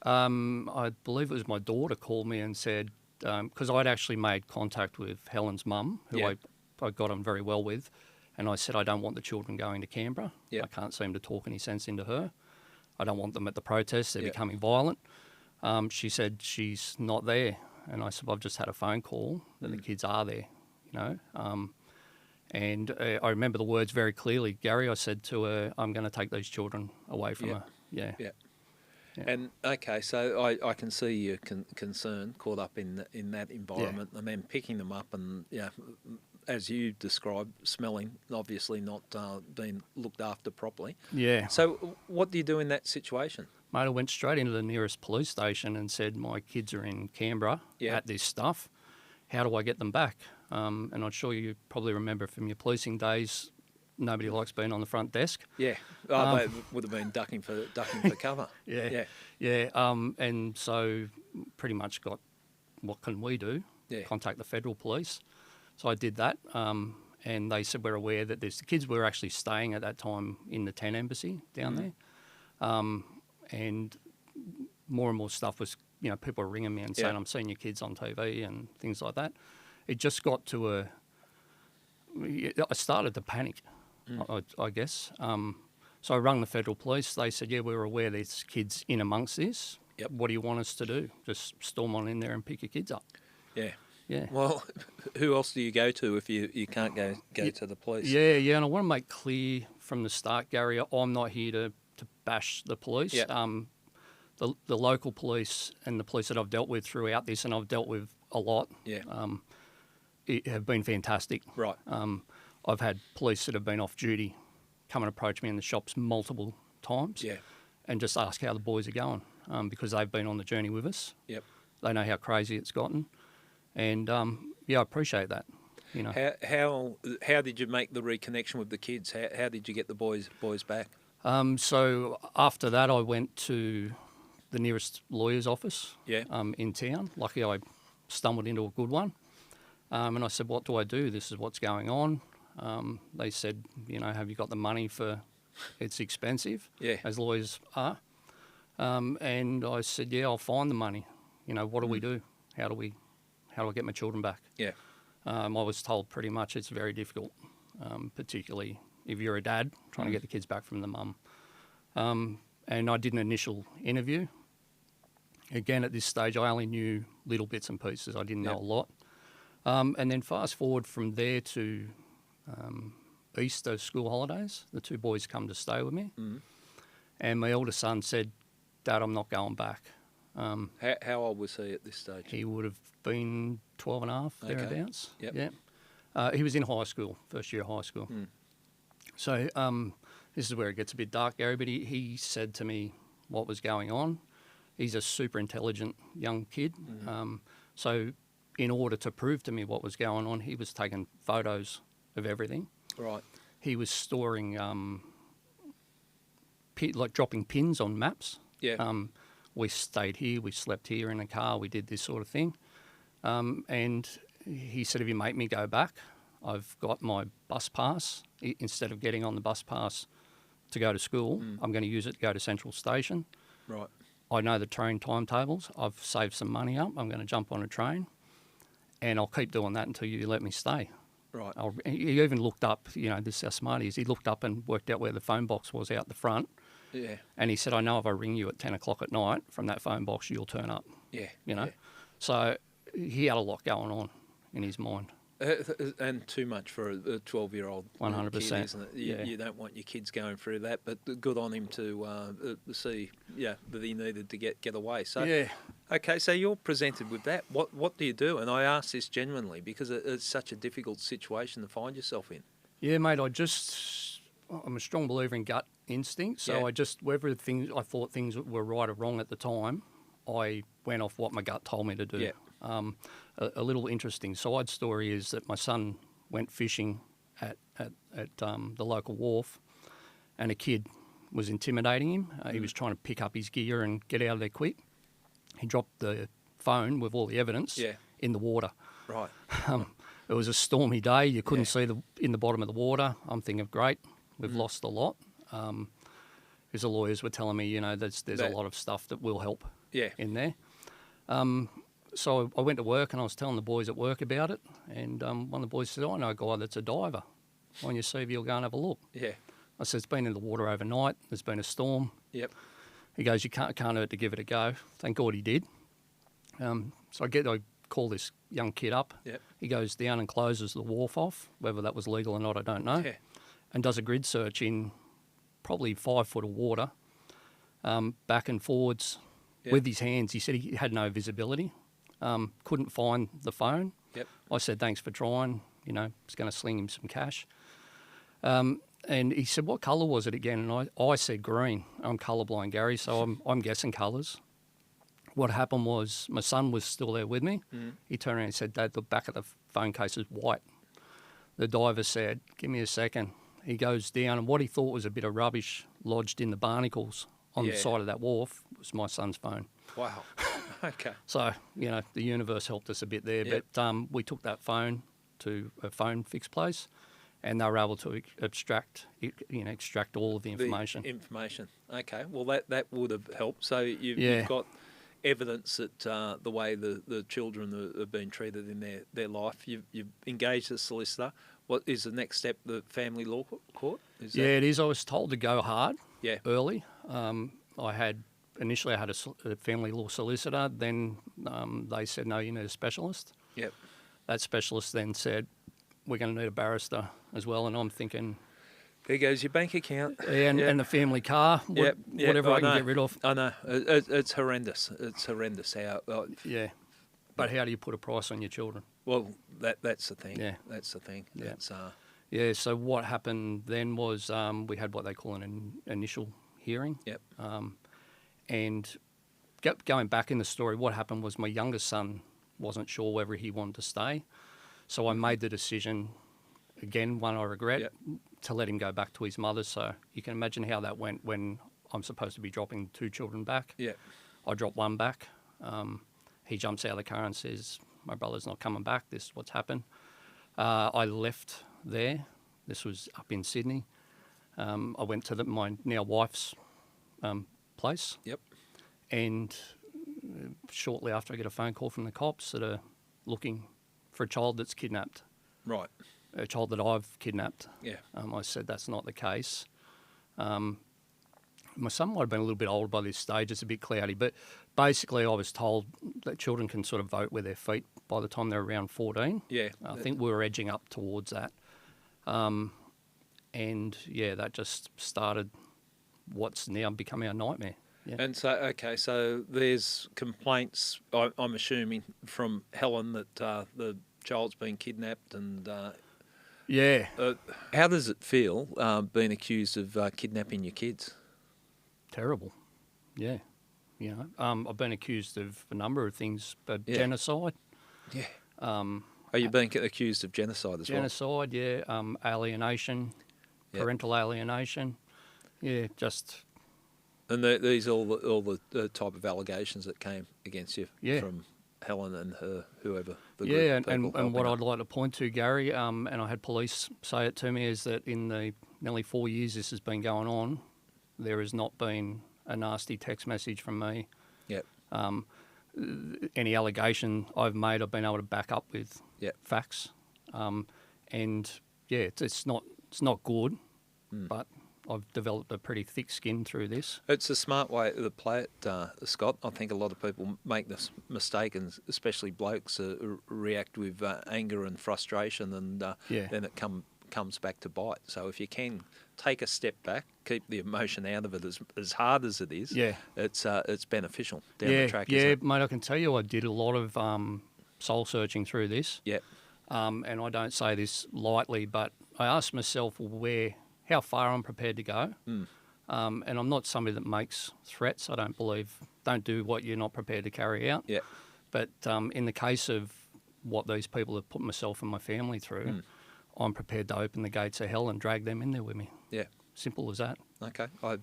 I believe it was my daughter called me and said, because I'd actually made contact with Helen's mum, who I got on very well with, and I said, I don't want the children going to Canberra. I can't seem to talk any sense into her. I don't want them at the protests. They're becoming violent. She said she's not there. And I said, I've just had a phone call that the kids are there, And I remember the words very clearly. Gary, I said to her, I'm going to take these children away from her. Yeah.
And okay, so I can see your concern caught up in that environment, and then picking them up and as you described, smelling, obviously not being looked after properly.
Yeah.
So what do you do in that situation?
Mate, I went straight into the nearest police station and said, my kids are in Canberra at this stuff. How do I get them back? And I'm sure you probably remember from your policing days, nobody likes being on the front desk.
Yeah, they would have been ducking for cover.
And so pretty much got, what can we do? Contact the federal police. So I did that, and they said we're aware that the kids were actually staying at that time in the Tent Embassy down there, and more stuff was, people were ringing me and saying, I'm seeing your kids on TV and things like that. It just got to I started to panic. I guess. So I rung the federal police. They said, yeah, we were aware there's kids in amongst this.
Yep.
What do you want us to do? Just storm on in there and pick your kids up.
Yeah.
Yeah.
Well, who else do you go to if you can't go to the police?
Yeah, and I want to make clear from the start, Gary, I'm not here to bash the police.
Yeah.
The local police and the police that I've dealt with throughout this, and I've dealt with a lot,
Yeah.
have been fantastic.
Right.
I've had police that have been off duty come and approach me in the shops multiple times,
Yeah.
and just ask how the boys are going, because they've been on the journey with us.
Yep.
They know how crazy it's gotten, and I appreciate that. You know.
How did you make the reconnection with the kids? How did you get the boys back?
So after that, I went to the nearest lawyer's office
Yeah.
in town. Lucky I stumbled into a good one. And I said, what do I do? This is what's going on. They said, have you got the money for it's expensive,
Yeah.
as lawyers are. And I said, yeah, I'll find the money. What do we do? How do I get my children back?
Yeah.
I was told pretty much it's very difficult, particularly if you're a dad trying to get the kids back from the mum. And I did an initial interview. Again, at this stage, I only knew little bits and pieces. I didn't know a lot. And then fast forward from there to Easter school holidays, the two boys come to stay with me.
Mm.
And my eldest son said, Dad, I'm not going back.
How old was he at this stage?
He would have been 12 and a half,
Okay.
thereabouts.
Yep.
Yeah. He was in high school, first year of high school.
Mm.
So this is where it gets a bit dark, Gary, but he said to me what was going on. He's a super intelligent young kid.
Mm.
So in order to prove to me what was going on, he was taking photos of everything.
Right.
He was storing, dropping pins on maps.
Yeah.
We stayed here, we slept here in a car, we did this sort of thing. And he said, if you make me go back, I've got my bus pass. Instead of getting on the bus pass to go to school, I'm going to use it to go to Central Station.
Right.
I know the train timetables. I've saved some money up. I'm going to jump on a train, and I'll keep doing that until you let me stay.
Right.
He even looked up, this is how smart he is. He looked up and worked out where the phone box was out the front.
Yeah.
And he said, I know if I ring you at 10 o'clock at night from that phone box, you'll turn up.
Yeah.
Yeah.
Yeah.
So he had a lot going on in his mind.
And too much for a 12-year-old
100%,
kid, isn't it?
yeah.
You don't want your kids going through that, but good on him to see, that he needed to get away. So,
Yeah.
Okay, so you're presented with that. What do you do? And I ask this genuinely because it's such a difficult situation to find yourself in.
Yeah, mate, I'm a strong believer in gut instinct. So
Yeah.
whether I thought things were right or wrong at the time, I went off what my gut told me to do.
Yeah.
A little interesting side story is that my son went fishing at the local wharf, and a kid was intimidating him. He was trying to pick up his gear and get out of there quick. He dropped the phone with all the evidence in the water.
Right.
It was a stormy day. You couldn't see in the bottom of the water. I'm thinking, great, we've lost a lot. Because the lawyers were telling me, there's a lot of stuff that will help in there. So I went to work and I was telling the boys at work about it. And one of the boys said, I know a guy that's a diver. On your CV, you'll go and have a look.
Yeah.
I said, it's been in the water overnight. There's been a storm.
Yep.
He goes, you can't hurt to give it a go. Thank God he did. So I call this young kid up.
Yep.
He goes down and closes the wharf off. Whether that was legal or not, I don't know.
Yeah.
And does a grid search in probably 5 foot of water, back and forwards with his hands. He said he had no visibility, couldn't find the phone.
Yep.
I said, thanks for trying, it's going to sling him some cash. And he said, what colour was it again? And I said green. I'm colourblind, Gary, so I'm guessing colours. What happened was my son was still there with me. He turned around and said, Dad, the back of the phone case is white. The diver said, give me a second. He goes down, and what he thought was a bit of rubbish lodged in the barnacles on the side of that wharf was my son's phone.
Wow. Okay.
So, the universe helped us a bit there.
Yep.
But we took that phone to a phone fix place, and they were able to extract all of the information.
Information. Okay. Well, that would have helped. So you've got evidence that the way the children have been treated in their life. You've engaged a solicitor. What is the next step? The family law court?
It is. I was told to go hard
Yeah.
early. Initially I had a family law solicitor. Then they said, no, you need a specialist.
Yep.
That specialist then said, we're going to need a barrister as well. And I'm thinking,
There goes your bank account.
and the family car, whatever I can get rid of.
I know. It's horrendous. It's horrendous how.
Yeah. But how do you put a price on your children?
Well, that's the thing.
Yeah.
That's the thing.
Yeah.
It's,
Yeah, so what happened then was we had what they call an initial hearing.
Yep.
And going back in the story, what happened was my youngest son wasn't sure whether he wanted to stay. So I made the decision, again, one I regret,
Yep.
to let him go back to his mother. So you can imagine how that went when I'm supposed to be dropping 2 children back.
Yeah.
I drop one back. He jumps out of the car and says, my brother's not coming back. This is what's happened. I left there. This was up in Sydney. I went to my now wife's place.
Yep.
And shortly after, I get a phone call from the cops that are looking for a child that's kidnapped,
Right.
a child that I've kidnapped.
Yeah.
I said that's not the case. My son might have been a little bit old by this stage. It's a bit cloudy. But basically, I was told that children can sort of vote with their feet by the time they're around 14.
Yeah.
I think we were edging up towards that. And, yeah, that just started what's now become our nightmare. Yeah.
And so there's complaints, I'm assuming, from Helen that the child's been kidnapped and...
Yeah.
How does it feel being accused of kidnapping your kids?
Terrible. Yeah. You know, I've been accused of a number of things, but
Yeah.
genocide.
Yeah. Are you being accused of genocide as
Genocide, yeah. Alienation,
Yep.
parental alienation. Yeah, just...
well? And these are all the type of allegations that came against you from Helen and her, whoever. The
Yeah,
group
and what I'd like to point to, Gary, and I had police say it to me, is that in the nearly 4 years this has been going on, there has not been a nasty text message from me.
Yep.
Any allegation I've made, I've been able to back up with
Yep.
facts. And yeah, it's not good, but I've developed a pretty thick skin through this.
It's a smart way to play it, Scott. I think a lot of people make this mistake, and especially blokes react with anger and frustration, and then it comes back to bite. So if you can take a step back, keep the emotion out of it as hard as it is, it's beneficial down the track.
Yeah,
isn't it?
mate, I can tell you I did a lot of soul searching through this.
Yep.
And I don't say this lightly, but I asked myself how far I'm prepared to go. And I'm not somebody that makes threats. I don't do what you're not prepared to carry out.
Yeah.
But in the case of what these people have put myself and my family through, I'm prepared to open the gates of hell and drag them in there with me.
Yeah.
Simple as that.
Okay. I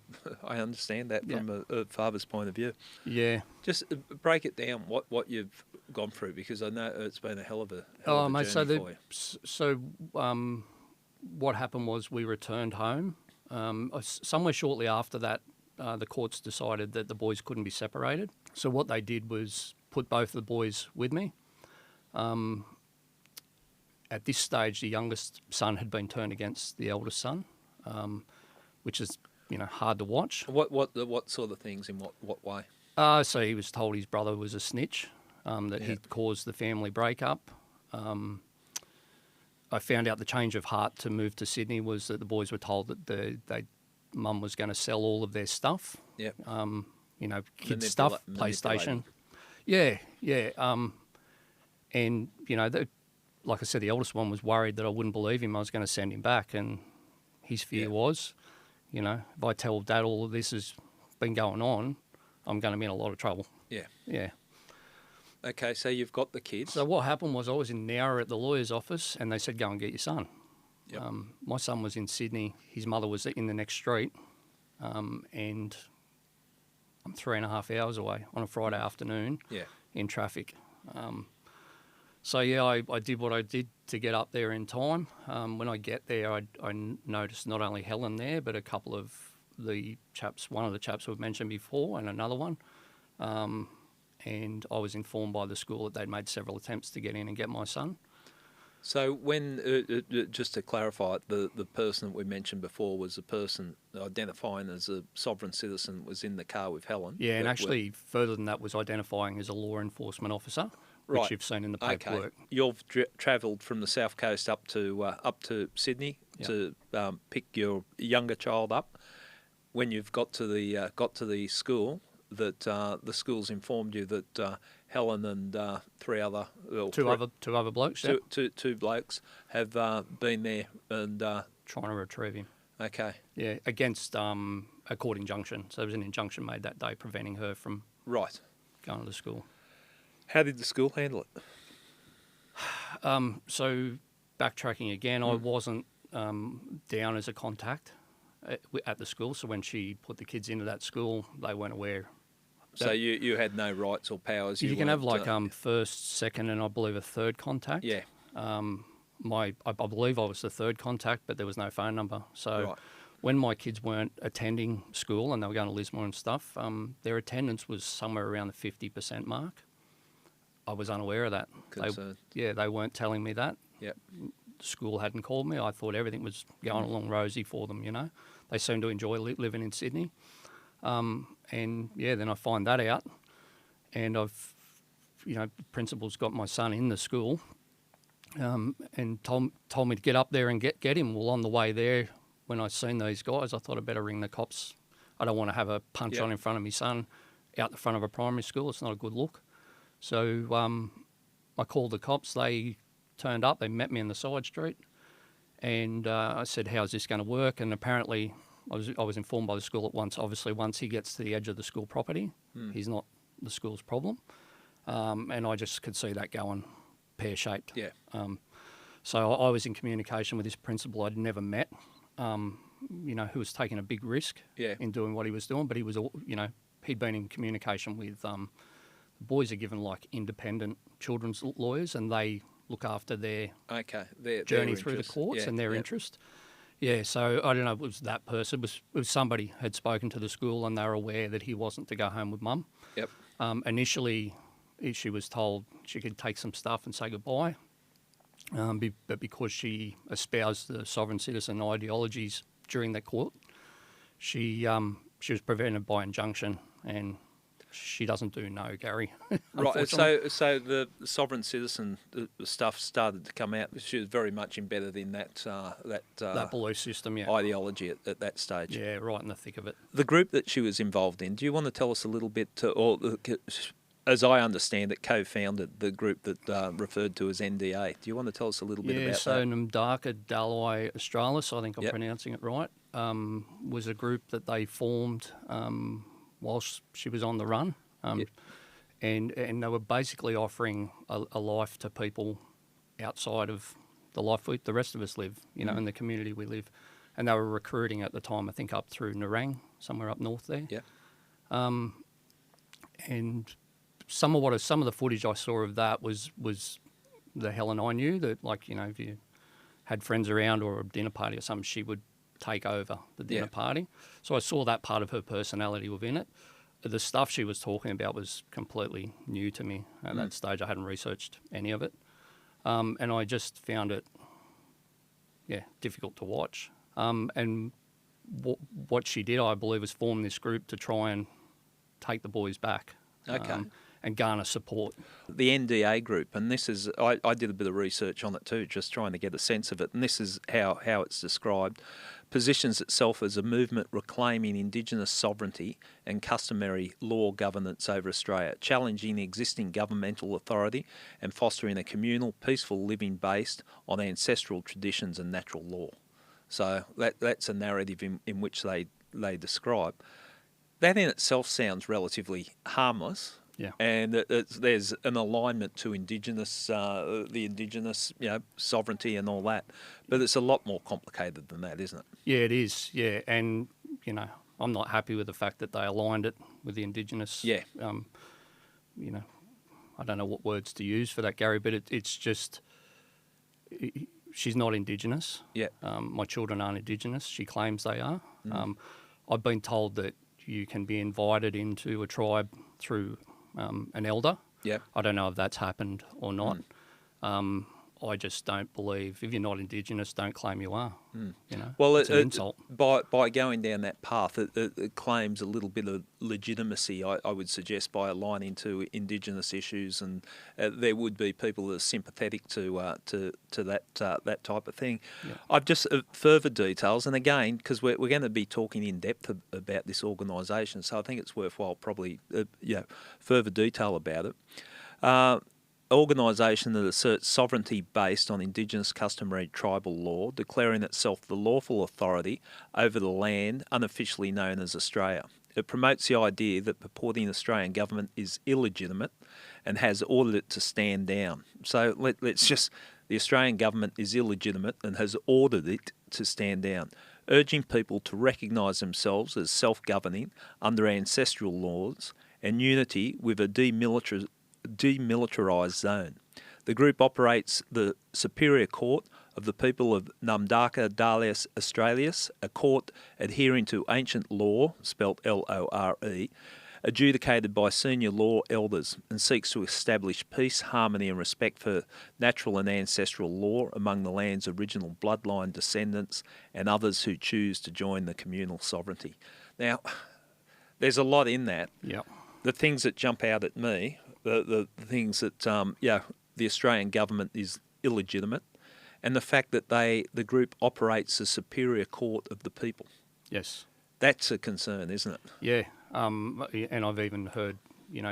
understand that from a father's point of view.
Yeah.
Just break it down, what you've gone through, because I know it's been a hell of a
mate,
journey for you.
So what happened was we returned home. Somewhere shortly after that, the courts decided that the boys couldn't be separated. So what they did was put both the boys with me. At this stage, the youngest son had been turned against the eldest son, which is hard to watch.
What sort of things, in what way?
So he was told his brother was a snitch, that he'd caused the family breakup. I found out the change of heart to move to Sydney was that the boys were told that mum was going to sell all of their stuff.
Yeah.
Kids stuff, PlayStation. Yeah. And like I said, the eldest one was worried that I wouldn't believe him. I was going to send him back, and his fear was, if I tell Dad all of this has been going on, I'm going to be in a lot of trouble.
Yeah.
Yeah.
Okay, so you've got the kids.
So what happened was I was in Nowra at the lawyer's office, and they said, go and get your son.
Yep.
My son was in Sydney. His mother was in the next street, and I'm 3.5 hours away on a Friday afternoon in traffic. So, I did what I did to get up there in time. When I get there, I noticed not only Helen there, but a couple of the chaps, one of the chaps we've mentioned before and another one. and I was informed by the school that they'd made several attempts to get in and get my son.
So when, just to clarify, the person that we mentioned before was a person identifying as a sovereign citizen was in the car with Helen?
Yeah, and actually further than that was identifying as a law enforcement officer,
Right.
which you've seen in the
Okay.
paperwork.
You've travelled from the south coast up to Sydney to pick your younger child up. When you've got to the school, that the school's informed you that Helen and
Two other blokes,
two blokes have been there and
trying to retrieve him.
okay,
Yeah, against a court injunction. So there was an injunction made that day preventing her from
right.
going to the school.
How did the school handle it?
So backtracking again, I wasn't down as a contact at the school. So when she put the kids into that school, they weren't aware.
So you had no rights or powers.
You can have like first, second, and I believe a third contact.
Yeah.
I believe I was the third contact, but there was no phone number. So
Right.
when my kids weren't attending school and they were going to Lismore and stuff, their attendance was somewhere around the 50% mark. I was unaware of that.
Concerned.
They weren't telling me that.
Yep.
The school hadn't called me. I thought everything was going along rosy for them, you know. They seemed to enjoy living in Sydney. And then I find that out, and principal's got my son in the school, and told me to get up there and get him. Well, on the way there, when I seen these guys, I thought I'd better ring the cops. I don't want to have a punch on in front of my son out the front of a primary school. It's not a good look. So I called the cops. They turned up. They met me in the side street, and I said, "How's this going to work?" And apparently, I was informed by the school at once. Obviously, once he gets to the edge of the school property, he's not the school's problem. And I just could see that going pear-shaped.
Yeah.
So I was in communication with this principal I'd never met, who was taking a big risk in doing what he was doing. But he was, he'd been in communication with the boys are given like independent children's lawyers, and they look after their journey through the courts and their interest. Yeah, so I don't know if it was that person. It was somebody had spoken to the school and they were aware that he wasn't to go home with mum.
Yep.
Initially, she was told she could take some stuff and say goodbye, but because she espoused the sovereign citizen ideologies during that court, she was prevented by injunction, and she doesn't do no, Gary.
Right. So the sovereign citizen stuff started to come out. She was very much embedded in that
belief system,
ideology at that stage.
Yeah, right in the thick of it.
The group that she was involved in. Do you want to tell us a little bit, as I understand it, co-founded the group that referred to as NDA. Do you want to tell us a little bit about that?
So Namdaka Dalai Australis, I think I'm pronouncing it right, was a group that they formed whilst she was on the run, and they were basically offering a life to people outside of the life the rest of us live, in the community we live. And they were recruiting at the time, I think, up through Nerang, somewhere up north there.
Yeah.
And some of the footage I saw of that was the Helen I knew, that if you had friends around or a dinner party or something, she would take over the dinner party. So I saw that part of her personality within it. The stuff she was talking about was completely new to me at that stage. I hadn't researched any of it. And I just found it, difficult to watch. And what she did, I believe, was form this group to try and take the boys back.
Okay.
And garner support.
The NDA group, and this is, I did a bit of research on it too, just trying to get a sense of it, and this is how it's described. Positions itself as a movement reclaiming Indigenous sovereignty and customary law governance over Australia, challenging existing governmental authority and fostering a communal, peaceful living based on ancestral traditions and natural law. So that's a narrative in which they describe. That in itself sounds relatively harmless.
Yeah.
And there's an alignment to the Indigenous, sovereignty and all that. But it's a lot more complicated than that, isn't it?
Yeah, it is. Yeah, and I'm not happy with the fact that they aligned it with the Indigenous.
Yeah.
I don't know what words to use for that, Gary, but it's just she's not Indigenous.
Yeah.
My children aren't Indigenous. She claims they are. I've been told that you can be invited into a tribe through an elder.
Yeah.
I don't know if that's happened or not. I just don't believe if you're not Indigenous, don't claim you are. You know,
Well,
it's an insult.
By going down that path, it claims a little bit of legitimacy, I would suggest, by aligning to Indigenous issues, and there would be people that are sympathetic to that type of thing.
Yeah.
I've just further details, and again, because we're going to be talking in depth about this organisation, so I think it's worthwhile probably further detail about it. Organisation that asserts sovereignty based on Indigenous customary tribal law, declaring itself the lawful authority over the land unofficially known as Australia. It promotes the idea that purporting Australian government is illegitimate and has ordered it to stand down. So let's just, the Australian government is illegitimate and has ordered it to stand down, urging people to recognise themselves as self-governing under ancestral laws and unity with a demilitarised zone. The group operates the Superior Court of the people of Namdaka Dalias Australis, a court adhering to ancient law, spelt Lore, adjudicated by senior law elders, and seeks to establish peace, harmony and respect for natural and ancestral law among the land's original bloodline descendants and others who choose to join the communal sovereignty. Now, there's a lot in that.
Yeah.
The things that jump out at me, the things that, the Australian government is illegitimate, and the fact that the group operates the Superior Court of the people.
Yes.
That's a concern, isn't it?
Yeah. And I've even heard,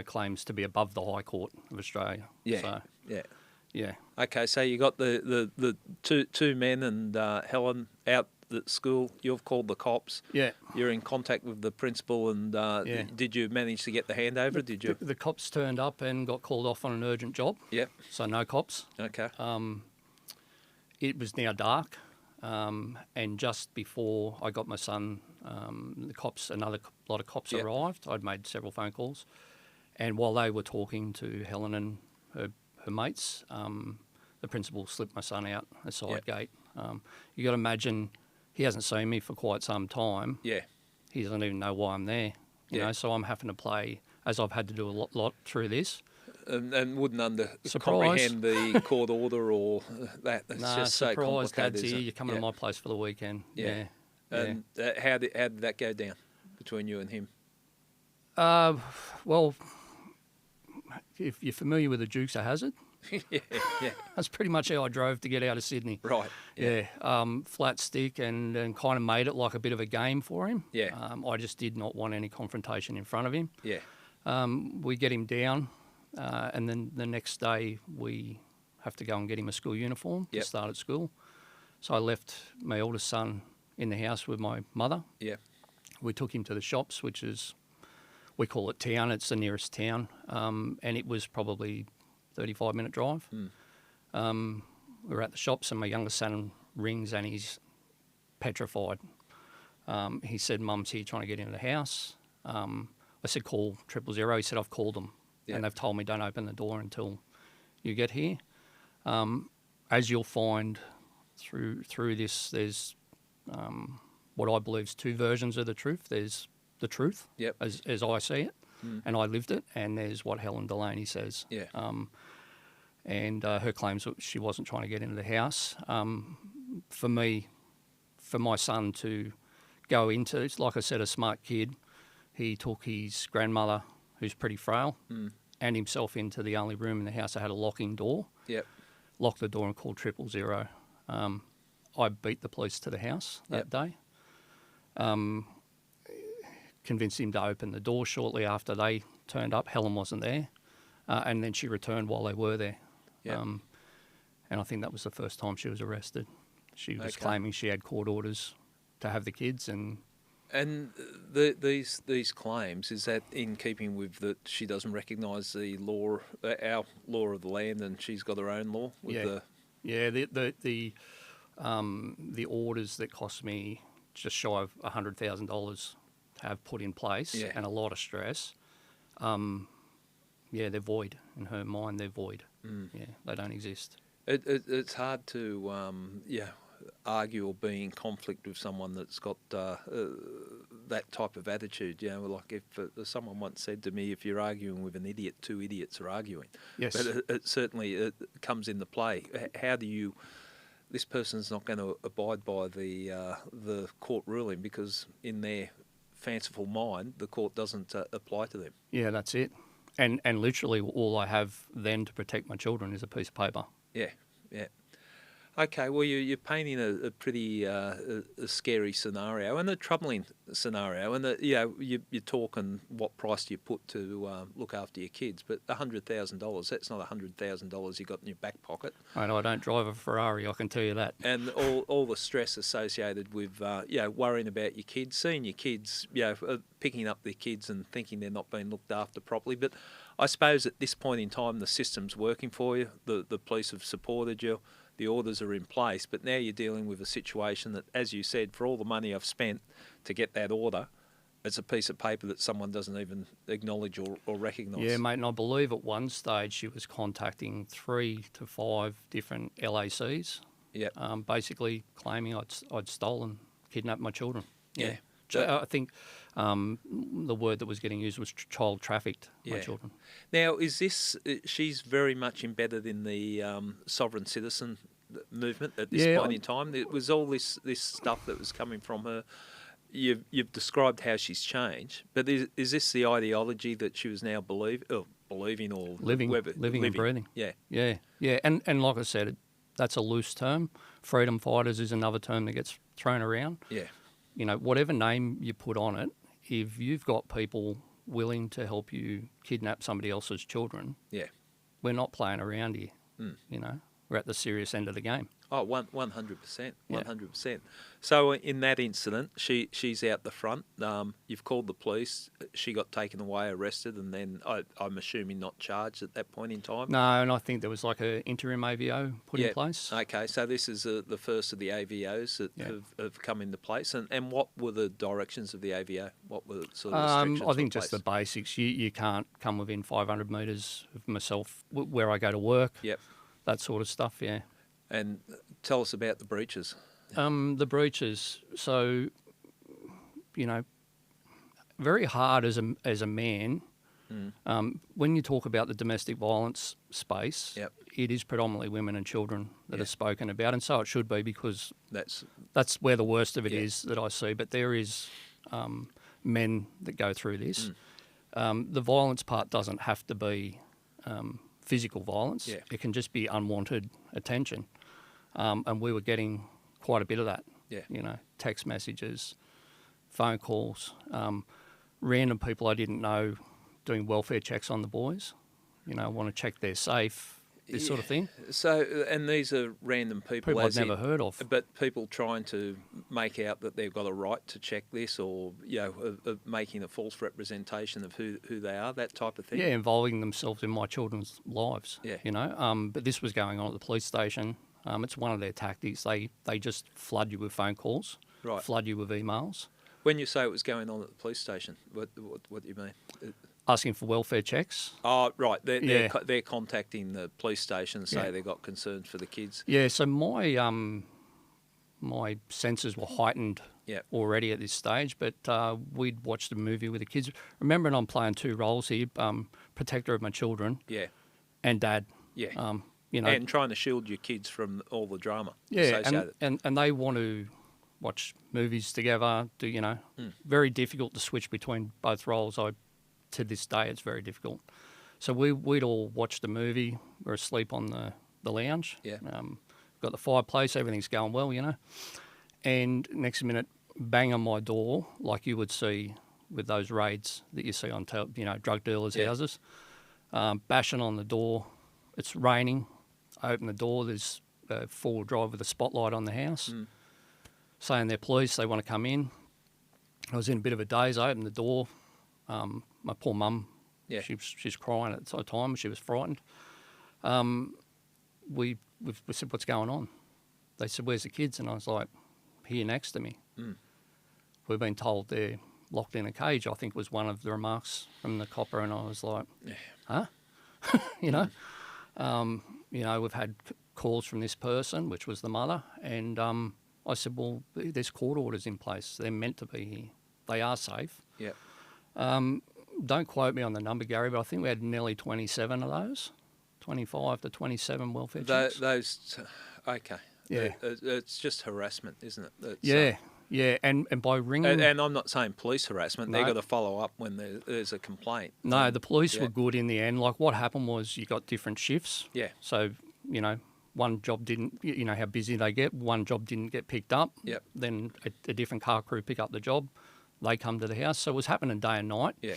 claims to be above the High Court of Australia.
Yeah.
So,
yeah.
yeah.
Okay, so you got the two men and Helen out at school. You've called the cops.
Yeah.
You're in contact with the principal, and did you manage to get the handover? Did you?
The cops turned up and got called off on an urgent job.
Yep.
So no cops.
Okay.
It was now dark, and just before I got my son, another lot of cops
Yep.
arrived. I'd made several phone calls, and while they were talking to Helen and her mates, the principal slipped my son out a side gate. You got to imagine, he hasn't seen me for quite some time.
Yeah.
He doesn't even know why I'm there. You know, so I'm having to play, as I've had to do a lot through this.
And wouldn't
Surprise.
comprehend the court order or that. It's just so
surprise,
complicated.
Dad's
isn't
here,
it?
you're coming to my place for the weekend.
Yeah.
Yeah.
And how did that go down between you and him?
Well, if you're familiar with the Dukes of Hazzard,
yeah.
that's pretty much how I drove to get out of Sydney.
Right. Yeah.
Flat stick and kind of made it like a bit of a game for him.
Yeah.
I just did not want any confrontation in front of him.
Yeah.
We get him down, and then the next day we have to go and get him a school uniform to start at school. So I left my oldest son in the house with my mother.
Yeah.
We took him to the shops, which is, we call it town, it's the nearest town, and it was probably 35-minute drive. We were at the shops and my youngest son rings and he's petrified. He said, Mum's here trying to get into the house. I said, call 000. He said, I've called them and they've told me don't open the door until you get here. As you'll find through this, there's what I believe is two versions of the truth. There's the truth, as I see it, and I lived it, and there's what Helen Delaney says.
Yeah.
And her claims that she wasn't trying to get into the house. For me, for my son to go into, it's like I said, a smart kid. He took his grandmother, who's pretty frail, and himself into the only room in the house that had a locking door.
Yep.
Locked the door and called 000. I beat the police to the house that day. Convinced him to open the door shortly after they turned up. Helen wasn't there. And then she returned while they were there.
Yep.
And I think that was the first time she was arrested. She was claiming she had court orders to have the kids. And
these claims, is that in keeping with that she doesn't recognise the law, our law of the land, and she's got her own law?
The orders that cost me just shy of $100,000 to have put in place, and a lot of stress. They're void. In her mind, they're void. Yeah, they don't exist.
It's hard to argue or be in conflict with someone that's got that type of attitude. You know, like if someone once said to me, if you're arguing with an idiot, two idiots are arguing.
Yes.
But it certainly comes into play. How do you... This person's not going to abide by the court ruling because in their fanciful mind, the court doesn't apply to them.
Yeah, that's it. And literally all I have then to protect my children is a piece of paper.
Yeah, yeah. Okay, well, you're painting a pretty a scary scenario and a troubling scenario, and you're talking what price do you put to look after your kids, but $100,000, that's not $100,000 you got in your back pocket.
And I don't drive a Ferrari, I can tell you that.
And all the stress associated with worrying about your kids, seeing your kids, picking up their kids and thinking they're not being looked after properly. But I suppose at this point in time, the system's working for you. The police have supported you. The orders are in place, but now you're dealing with a situation that, as you said, for all the money I've spent to get that order, it's a piece of paper that someone doesn't even acknowledge or recognise.
Yeah, mate, and I believe at one stage she was contacting 3 to 5 different LACs, basically claiming I'd stolen, kidnapped my children.
Yeah.
So I think the word that was getting used was child trafficked my children.
Now, is this... She's very much embedded in the sovereign citizen movement at this point in time. It was all this stuff that was coming from her. You've described how she's changed, but is this the ideology that she was now believing or
living and breathing? Yeah. And like I said, that's a loose term. Freedom fighters is another term that gets thrown around.
Yeah.
You know, whatever name you put on it, if you've got people willing to help you kidnap somebody else's children, we're not playing around here. You know, we're at the serious end of the game.
Oh, 100%, 100%. So in that incident, she's out the front. You've called the police. She got taken away, arrested, and then I'm assuming not charged at that point in time.
No, and I think there was like an interim AVO put in place.
Okay, so this is the first of the AVOs that have come into place. And what were the directions of the AVO? What were sort of restrictions?
I think just the basics. You can't come within 500 metres of myself where I go to work. Yep. That sort of stuff. Yeah.
And tell us about the breaches.
The breaches. So, you know, very hard as a man. When you talk about the domestic violence space, it is predominantly women and children that are spoken about, and so it should be because that's where the worst of it is that I see. But there is men that go through this. The violence part doesn't have to be physical violence. It can just be unwanted attention. And we were getting quite a bit of that. You know, text messages, phone calls, random people I didn't know doing welfare checks on the boys. You know, want to check they're safe, this sort of thing.
So, and these are random people
I'd never heard of.
But people trying to make out that they've got a right to check this, or making a false representation of who they are, that type of thing.
Yeah, involving themselves in my children's lives. You know, but this was going on at the police station. It's one of their tactics. They just flood you with phone calls, flood you with emails.
When you say it was going on at the police station, what do you mean?
Asking for welfare checks.
Oh, right. They're contacting the police station and say they've got concerns for the kids.
Yeah, so my senses were heightened already at this stage, but we'd watched a movie with the kids. Remembering I'm playing two roles here, protector of my children and dad. You know,
and trying to shield your kids from all the drama associated.
And they want to watch movies together. Very difficult to switch between both roles. To this day, it's very difficult. So we'd all watched the movie. We're asleep on the lounge. Got the fireplace. Everything's going well, you know. And next minute, bang on my door, like you would see with those raids that you see on drug dealers' houses. Bashing on the door. It's raining. I open the door. There's a four-wheel drive with a spotlight on the house, saying they're police. They want to come in. I was in a bit of a daze. I opened the door. My poor mum, she's crying at the time. She was frightened. We said, what's going on? They said, where's the kids? And I was like, here next to me. We've been told they're locked in a cage, I think was one of the remarks from the copper. And I was like, huh? We've had calls from this person, which was the mother. And I said, well, there's court orders in place. They're meant to be here. they are safe.
Yeah.
Don't quote me on the number, Gary, but I think we had nearly 27 of those, 25 to 27 welfare checks.
Okay.
Yeah.
It's just harassment, isn't it? It's,
Yeah, and by ringing...
and I'm not saying police harassment.
No.
They've got to follow up when there's a complaint.
No, the police
yeah.
were good in the end. Like, what happened was you got different shifts.
Yeah.
So, one job didn't... You know how busy they get. One job didn't get picked up.
Yep.
Then a different car crew pick up the job. They come to the house. So it was happening day and night.
Yeah.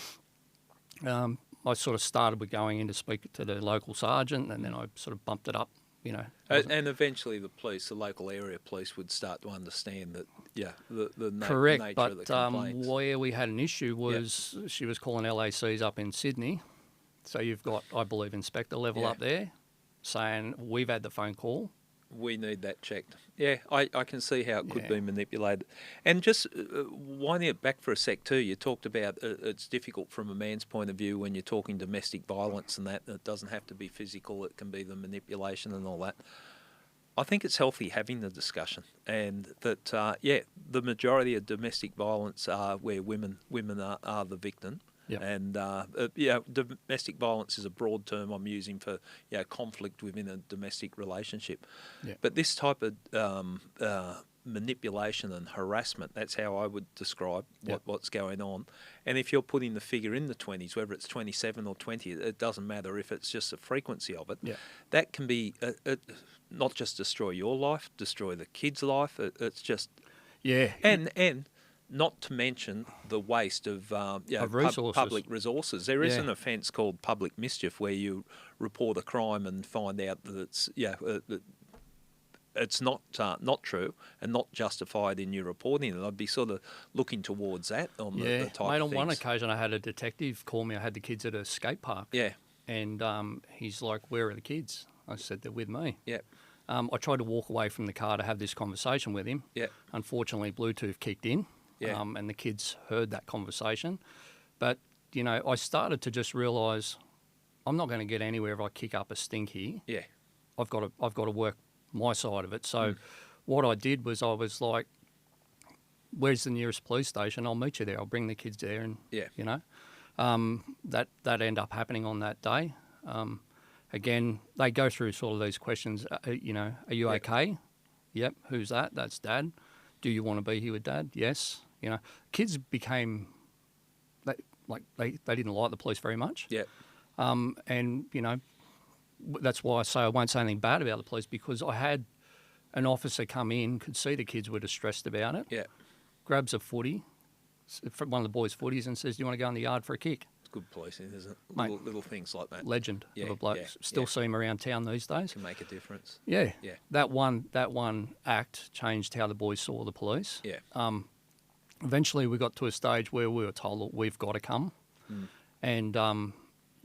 I sort of started with going in to speak to the local sergeant, and then I sort of bumped it up,
And eventually the local area police would start to understand that,
Correct,
nature
but
of the complaints.
where we had an issue was she was calling LACs up in Sydney. So you've got, I believe, inspector level up there saying, we've had the phone call.
We need that checked. Yeah, I can see how it could be manipulated. And just winding it back for a sec too, you talked about it's difficult from a man's point of view when you're talking domestic violence and that. It doesn't have to be physical, it can be the manipulation and all that. I think it's healthy having the discussion, and that, the majority of domestic violence are where women are the victim.
Yep.
And, domestic violence is a broad term I'm using for, conflict within a domestic relationship.
Yep.
But this type of manipulation and harassment, that's how I would describe what's going on. And if you're putting the figure in the 20s, whether it's 27 or 20, it doesn't matter if it's just the frequency of it.
Yeah.
That can be not just destroy your life, destroy the kid's life. It's just...
Yeah.
And not to mention the waste of
resources.
public resources. There is an offence called public mischief where you report a crime and find out that it's not true and not justified in your reporting it. I'd be sort of looking towards that on the type
Mate,
of
on one
things.
occasion I had a detective call me. I had the kids at a skate park.
Yeah.
And he's like, where are the kids? I said, they're with me.
Yeah.
I tried to walk away from the car to have this conversation with him.
Yeah.
Unfortunately, Bluetooth kicked in.
Yeah.
And the kids heard that conversation. But, I started to just realise I'm not going to get anywhere if I kick up a stink here.
Yeah.
I've got to work my side of it. So what I did was I was like, where's the nearest police station? I'll meet you there. I'll bring the kids there. And, that ended up happening on that day. Again, they go through sort of these questions, are you okay? Yep. Who's that? That's Dad. Do you want to be here with Dad? Yes. Kids became, they didn't like the police very much.
Yeah.
And, that's why I say I won't say anything bad about the police, because I had an officer come in, could see the kids were distressed about it.
Yeah.
Grabs a footy, one of the boys' footies, and says, do you want to go in the yard for a kick?
It's good policing, isn't it?
Mate,
Little things like that.
Legend of a bloke.
Yeah,
Still see him around town these days.
Can make a difference.
Yeah.
Yeah.
That one act changed how the boys saw the police.
Yeah.
Eventually we got to a stage where we were told, look, we've got to come. And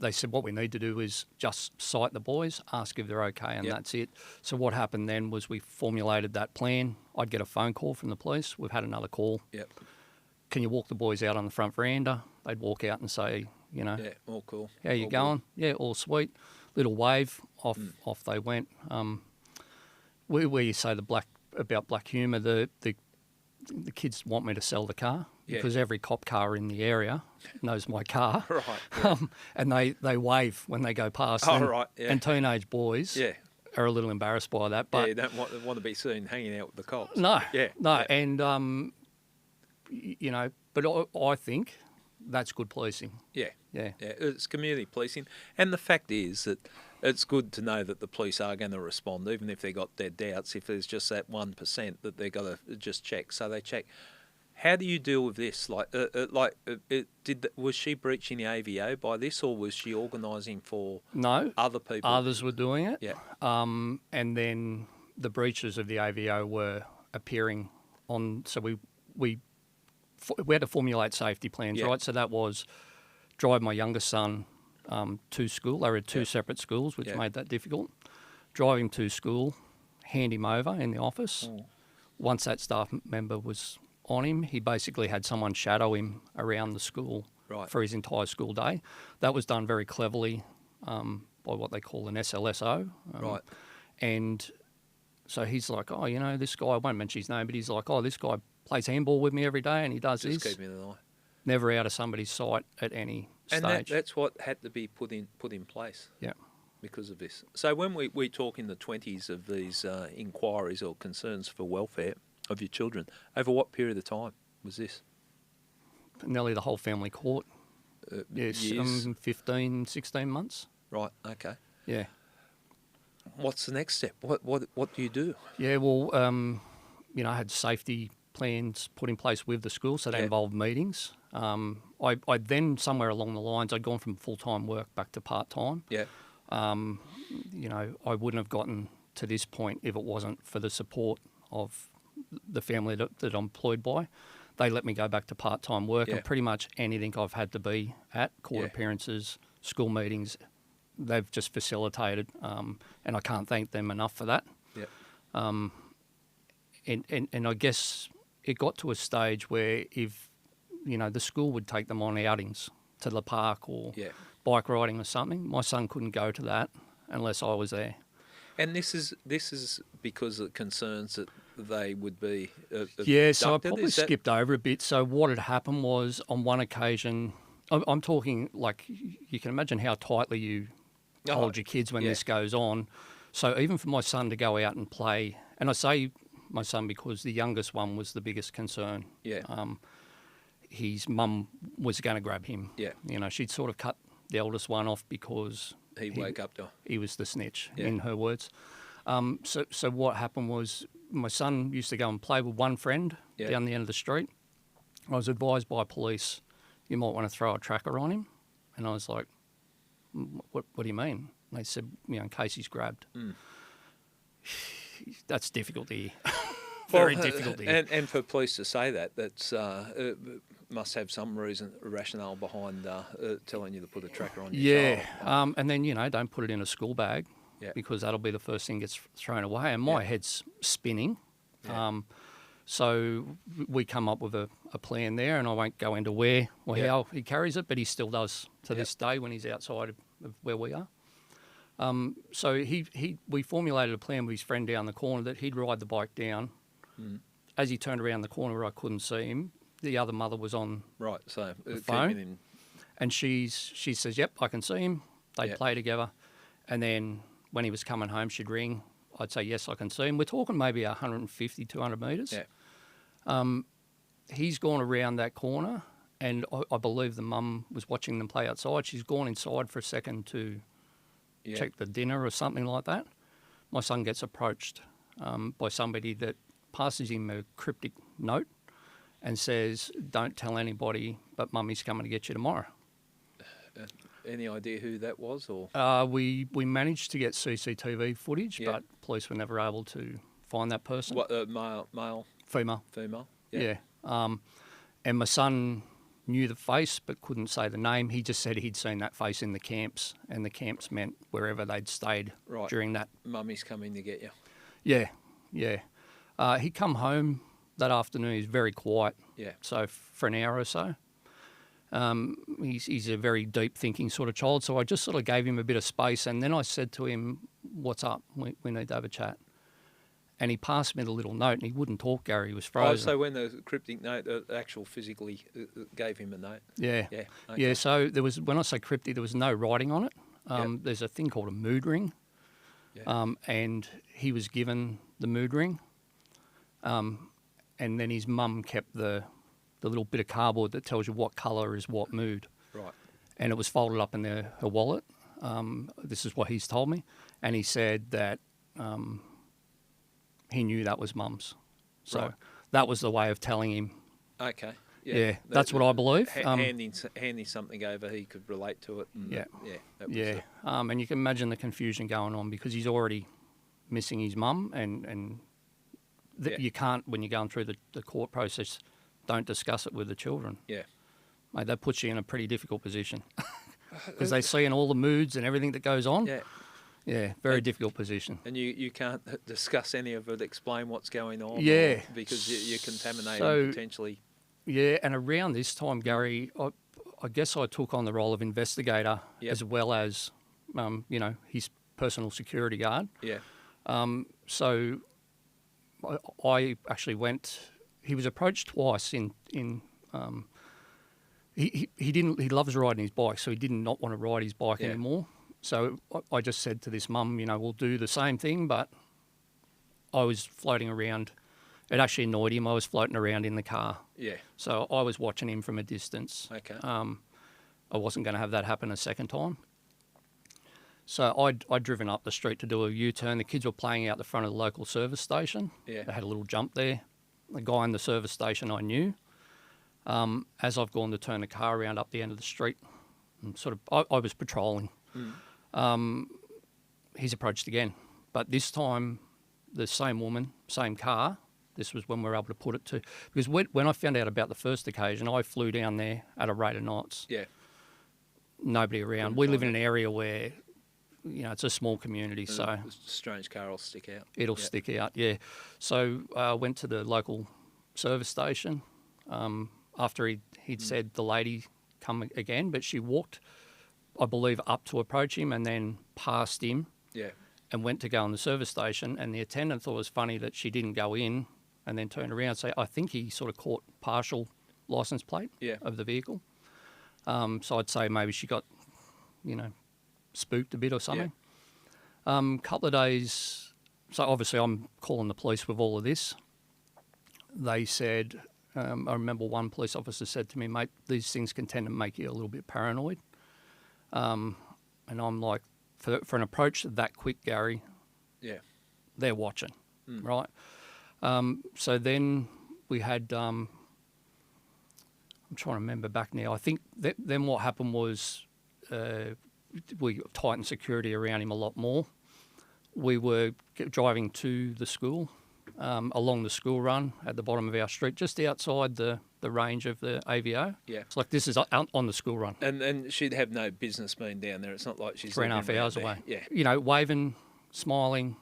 they said what we need to do is just cite the boys, ask if they're okay, and that's it. So what happened then was we formulated that plan. I'd get a phone call from the police. We've had another call.
Yep.
Can you walk the boys out on the front veranda? They'd walk out and say,
Yeah, all cool.
how you
All
going?
good.
Yeah, all sweet. Little wave, off they went. Where you say about black humour, the kids want me to sell the car because every cop car in the area knows my car.
Right. Yeah.
And they wave when they go past.
Oh,
and,
right, yeah.
And teenage boys are a little embarrassed by that. But
you don't want to be seen hanging out with the cops.
No.
Yeah.
No.
Yeah.
And, but I think that's good policing.
Yeah.
Yeah.
Yeah. It's community policing. And the fact is that it's good to know that the police are going to respond, even if they've got their doubts, if there's just that 1% that they've got to just check. So they check. How do you deal with this? Was she breaching the AVO by this, or was she organising for other people?
Others were doing it.
Yeah.
And then the breaches of the AVO were appearing on. So we had to formulate safety plans, right? So that was drive my youngest son to school. They were at two separate schools, which made that difficult. Drive him to school, hand him over in the office. Once that staff member was on him, he basically had someone shadow him around the school for his entire school day. That was done very cleverly by what they call an SLSO. And so he's like, this guy, I won't mention his name, but he's like, this guy plays handball with me every day, and he does
Just
this.
keeping an eye.
Never out of somebody's sight at any
And
stage.
that's what had to be put in place.
Yeah.
Because of this. So when we talk in the 20s of these inquiries or concerns for welfare of your children, over what period of time was this?
Nearly the whole family court. Yes,
years?
15, 16 months.
Right, okay.
Yeah.
What's the next step? What do you do?
Yeah, well, I had safety plans put in place with the school, so they involved meetings. I then, somewhere along the lines, I'd gone from full-time work back to part-time.
Yeah.
I wouldn't have gotten to this point if it wasn't for the support of the family that I'm employed by. They let me go back to part-time work, and pretty much anything I've had to be at, court appearances, school meetings, they've just facilitated, and I can't thank them enough for that.
Yeah.
And I guess it got to a stage where if, the school would take them on outings to the park or bike riding or something, my son couldn't go to that unless I was there.
And this is because of concerns that they would be
Yeah, so I
abducted?
probably skipped over a bit. So what had happened was, on one occasion, I'm talking like, you can imagine how tightly you hold your kids when this goes on. So even for my son to go out and play, and I say my son because the youngest one was the biggest concern.
Yeah.
His mum was going to grab him.
Yeah.
She'd sort of cut the eldest one off because
He woke up to.
he was the snitch, in her words. So what happened was, my son used to go and play with one friend down the end of the street. I was advised by police, you might want to throw a tracker on him. And I was like, what do you mean? And they said, in case he's grabbed. That's difficult to hear. Very difficult to hear.
And for police to say that's must have some rationale behind telling you to put a tracker on your child.
And then, don't put it in a school bag because that'll be the first thing gets thrown away. And my head's spinning.
Yeah.
So we come up with a plan there, and I won't go into where or how he carries it, but he still does to this day when he's outside of where we are. So we formulated a plan with his friend down the corner that he'd ride the bike down. As he turned around the corner where I couldn't see him, the other mother was on
So
the phone,
keeping him.
and she says, "Yep, I can see him." They'd play together, and then when he was coming home, she'd ring. I'd say, "Yes, I can see him." We're talking maybe 150, 200 metres.
Yeah.
He's gone around that corner, and I believe the mum was watching them play outside. She's gone inside for a second to check the dinner or something like that. My son gets approached by somebody that passes him a cryptic note and says, "Don't tell anybody, but Mummy's coming to get you tomorrow."
Any idea who that was? Or
We managed to get CCTV footage, but police were never able to find that person.
what? Male,
Female.
female?
Yeah. And my son knew the face but couldn't say the name. He just said he'd seen that face in the camps, and the camps meant wherever they'd stayed during that.
Mummy's coming to get you.
Yeah. He come home that afternoon. He's very quiet.
Yeah.
So for an hour or so. He's a very deep thinking sort of child. So I just sort of gave him a bit of space, and then I said to him, "What's up? We need to have a chat." And he passed me the little note, and he wouldn't talk, Gary. He was frozen.
Oh, so when the cryptic note actual physically gave him a note?
Yeah.
Yeah.
Yeah, so there was, when I say cryptic, there was no writing on it. There's a thing called a mood ring, and he was given the mood ring, and then his mum kept the little bit of cardboard that tells you what colour is what mood.
Right.
And it was folded up in her wallet. This is what he's told me. And he said that he knew that was Mum's. So that was the way of telling him.
Okay.
Yeah, that's what I believe.
Handing something over, he could relate to it. And that was
and you can imagine the confusion going on because he's already missing his mum, and you can't, when you're going through the court process, don't discuss it with the children.
Yeah.
Mate, that puts you in a pretty difficult position because they see in all the moods and everything that goes on.
Yeah.
Yeah, very difficult position.
And you can't discuss any of it, explain what's going on.
Yeah.
Because you're contaminating potentially.
Yeah, and around this time, Gary, I guess I took on the role of investigator as well as, his personal security guard.
Yeah.
So I actually went, he was approached twice he loves riding his bike, so he did not want to ride his bike anymore. So I just said to this mum, we'll do the same thing, but I was floating around. It actually annoyed him. I was floating around in the car.
Yeah.
So I was watching him from a distance.
Okay.
I wasn't going to have that happen a second time. So I'd driven up the street to do a U-turn. The kids were playing out the front of the local service station.
Yeah.
They had a little jump there. The guy in the service station I knew. As I've gone to turn the car around up the end of the street, I was patrolling. He's approached again. But this time, the same woman, same car. This was when we were able to put it to... Because when I found out about the first occasion, I flew down there at a rate of knots.
Yeah.
Nobody around. We live in an area where, it's a small community, so...
A strange car will stick out.
It'll stick out, yeah. So I went to the local service station after he'd said the lady come again, but she walked, I believe, up to approach him and then past him.
Yeah.
And went to go in the service station, and the attendant thought it was funny that she didn't go in and then turn around and say, I think he sort of caught partial licence plate of the vehicle. So I'd say maybe she got, spooked a bit or something. Couple of days, so obviously I'm calling the police with all of this. They said, I remember one police officer said to me, mate, these things can tend to make you a little bit paranoid. And I'm like, for an approach that quick, Gary, they're watching, right? So then we had, I'm trying to remember back now, I think then what happened was we tightened security around him a lot more. We were driving to the school, along the school run at the bottom of our street, just outside the range of the AVO. Yeah. It's like this is on the school run.
And she'd have no business being down there. It's not like she's
3.5 hours away.
Yeah.
Waving, smiling.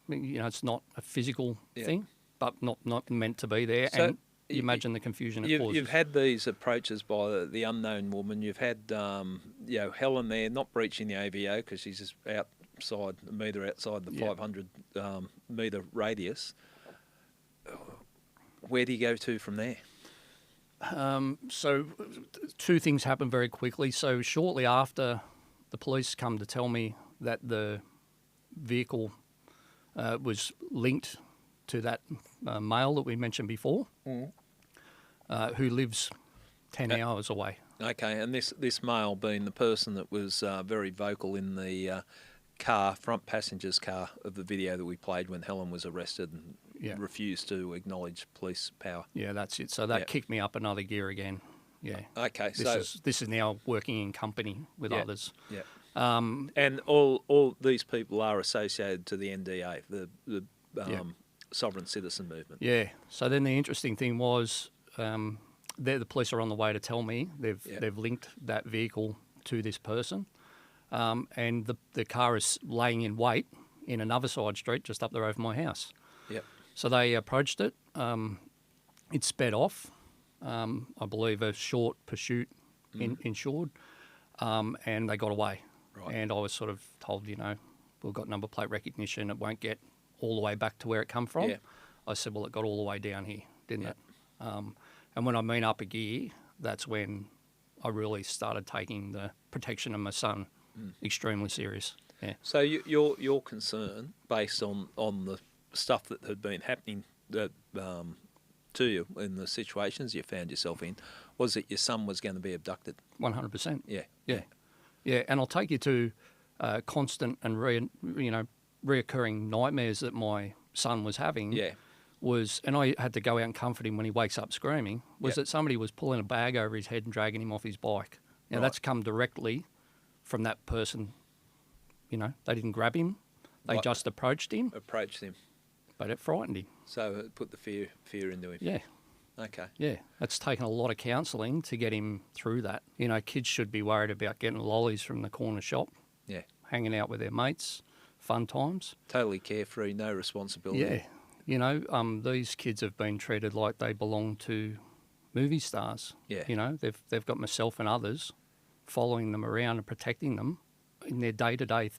It's not a physical thing, but not meant to be there. So and you imagine the confusion it causes.
You've had these approaches by the unknown woman. You've had Helen there not breaching the AVO because she's just outside a metre outside the 500 metre radius. Where do you go to from there?
So two things happened very quickly. So shortly after, the police come to tell me that the vehicle was linked to that male that we mentioned before, who lives 10 hours away.
Okay, and this male being the person that was very vocal in the front passenger's car of the video that we played when Helen was arrested and refused to acknowledge police power. Yeah,
that's it. So that kicked me up another gear again. Yeah.
Okay,
this is now working in company with others.
Yeah. And all these people are associated to the NDA, the sovereign citizen movement.
Yeah. So then the interesting thing was, the police are on the way to tell me they've linked that vehicle to this person, and the car is laying in wait in another side street just up the road from my house.
Yep.
So they approached it. It sped off. I believe a short pursuit ensured, and they got away. Right. And I was sort of told, we've got number plate recognition. It won't get all the way back to where it come from. Yeah. I said, well, it got all the way down here, didn't it? And when I mean up a gear, that's when I really started taking the protection of my son extremely serious. Yeah.
So your concern, based on the stuff that had been happening to you in the situations you found yourself in, was that your son was going to be abducted?
100%.
Yeah.
Yeah. Yeah, and I'll take you to constant and reoccurring nightmares that my son was having. Yeah. And I had to go out and comfort him when he wakes up screaming, that somebody was pulling a bag over his head and dragging him off his bike. Now, that's come directly from that person. They didn't grab him. They just approached him. But it frightened him.
So it put the fear into him.
Yeah.
Okay.
Yeah, it's taken a lot of counselling to get him through that. Kids should be worried about getting lollies from the corner shop.
Yeah.
Hanging out with their mates, fun times.
Totally carefree, no responsibility.
Yeah. These kids have been treated like they belong to movie stars. Yeah. They've got myself and others following them around and protecting them in their day-to-day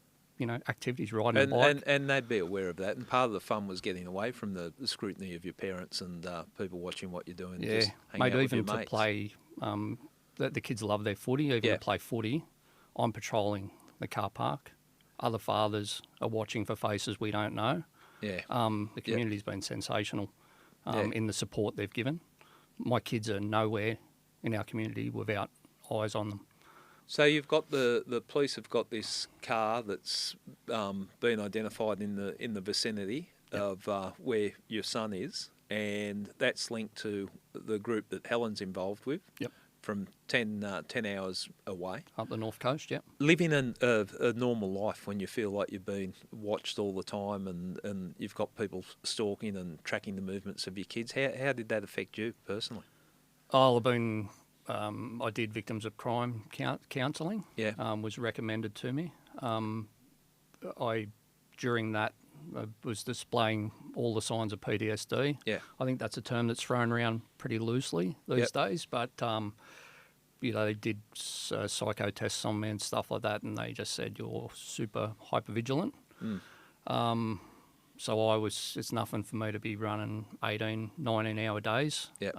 activities, riding a
And,
bike.
and they'd be aware of that. And part of the fun was getting away from the scrutiny of your parents and people watching what you're doing.
Yeah,
just hang
maybe
out with
even
your
to
mates.
play. The kids love their footy. Even
Yeah.
to play footy, I'm patrolling the car park. Other fathers are watching for faces we don't know.
Yeah.
The community's been sensational
Yeah.
in the support they've given. My kids are nowhere in our community without eyes on them.
So you've got the police have got this car that's been identified in the vicinity of where your son is, and that's linked to the group that Helen's involved with.
Yep.
From 10 hours away.
Up the North Coast, yep.
Living a normal life when you feel like you've been watched all the time and you've got people stalking and tracking the movements of your kids, how did that affect you personally?
Oh, I've been. I did victims of crime counselling.
Yeah.
Was recommended to me. During that was displaying all the signs of PTSD.
Yeah.
I think that's a term that's thrown around pretty loosely these days, but they did psycho tests on me and stuff like that, and they just said you're super hypervigilant. So it's nothing for me to be running 18, 19-hour days.
Yeah.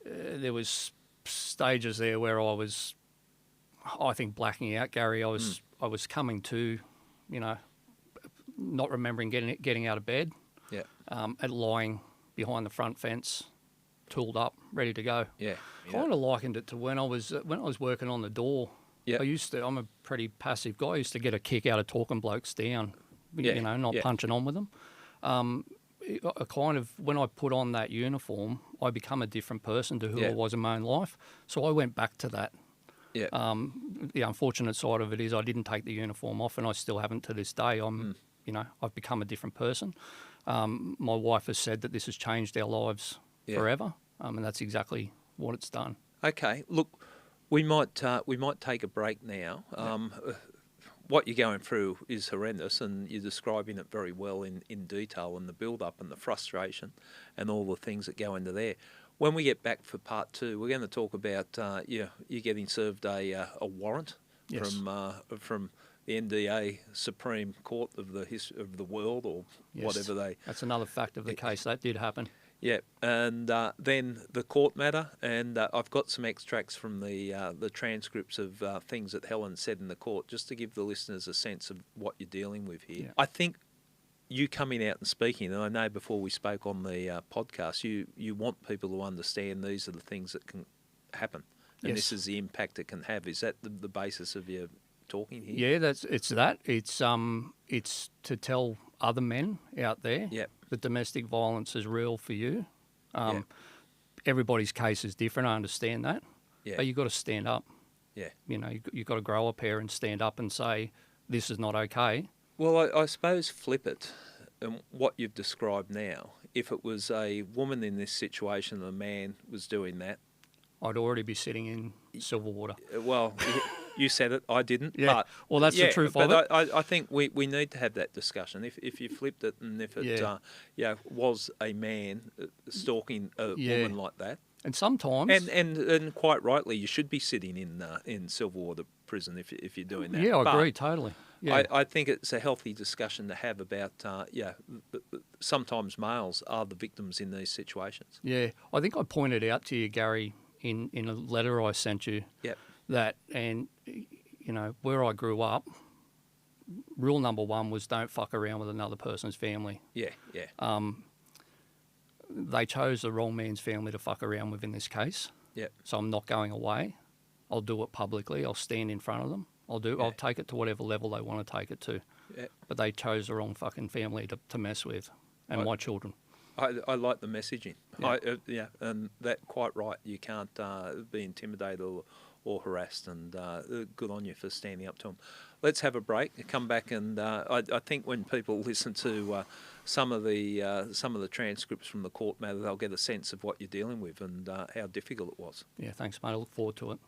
There was stages there where I was, I think, blacking out, Gary. I was coming to, not remembering getting out of bed.
Yeah.
And lying behind the front fence, tooled up, ready to go.
Yeah.
Kind of likened it to when I was working on the door.
Yeah.
I'm a pretty passive guy. I used to get a kick out of talking blokes down, not punching on with them. I kind of, when I put on that uniform, I become a different person to who I was in my own life. So I went back to that.
Yeah.
The unfortunate side of it is I didn't take the uniform off, and I still haven't to this day. I've become a different person. My wife has said that this has changed our lives forever, and that's exactly what it's done.
Okay. Look, we might take a break now. What you're going through is horrendous, and you're describing it very well in detail, and the build-up and the frustration and all the things that go into there. When we get back for part 2, we're going to talk about you getting served a warrant from the NDA Supreme Court of the world, or whatever they.
That's another fact of the case. That did happen.
Yeah, and then the court matter, and I've got some extracts from the transcripts of things that Helen said in the court, just to give the listeners a sense of what you're dealing with here. Yeah. I think you coming out and speaking, and I know before we spoke on the podcast, you want people to understand these are the things that can happen, and this is the impact it can have. Is that the basis of your talking here?
Yeah, it's to tell other men out there that domestic violence is real for you. Everybody's case is different. I understand that, but you've got to stand up. Yeah, you've got to grow up here and stand up and say this is not okay.
Well, I suppose flip it, and what you've described now. If it was a woman in this situation and a man was doing that,
I'd already be sitting in silver water.
Well, you said it, I didn't.
Yeah.
But,
well, that's the truth of
it.
But
I think we need to have that discussion. If you flipped it, and if it was a man stalking a woman like that,
and sometimes,
and quite rightly, you should be sitting in Silverwater prison if you're doing that.
Yeah, I agree totally. Yeah.
I think it's a healthy discussion to have about sometimes males are the victims in these situations.
Yeah, I think I pointed out to you, Gary, in a letter I sent you.
Yep.
That, and where I grew up, rule number 1 was don't fuck around with another person's family.
Yeah.
They chose the wrong man's family to fuck around with in this case. Yeah. So I'm not going away. I'll do it publicly. I'll stand in front of them. I'll take it to whatever level they want to take it to. Yeah. But they chose the wrong fucking family to mess with, and my children.
I like the messaging. And that quite right. You can't be intimidated or harassed, and good on you for standing up to them. Let's have a break. Come back, and I think when people listen to some of the transcripts from the court matter, they'll get a sense of what you're dealing with and how difficult it was.
Yeah, thanks, mate. I look forward to it.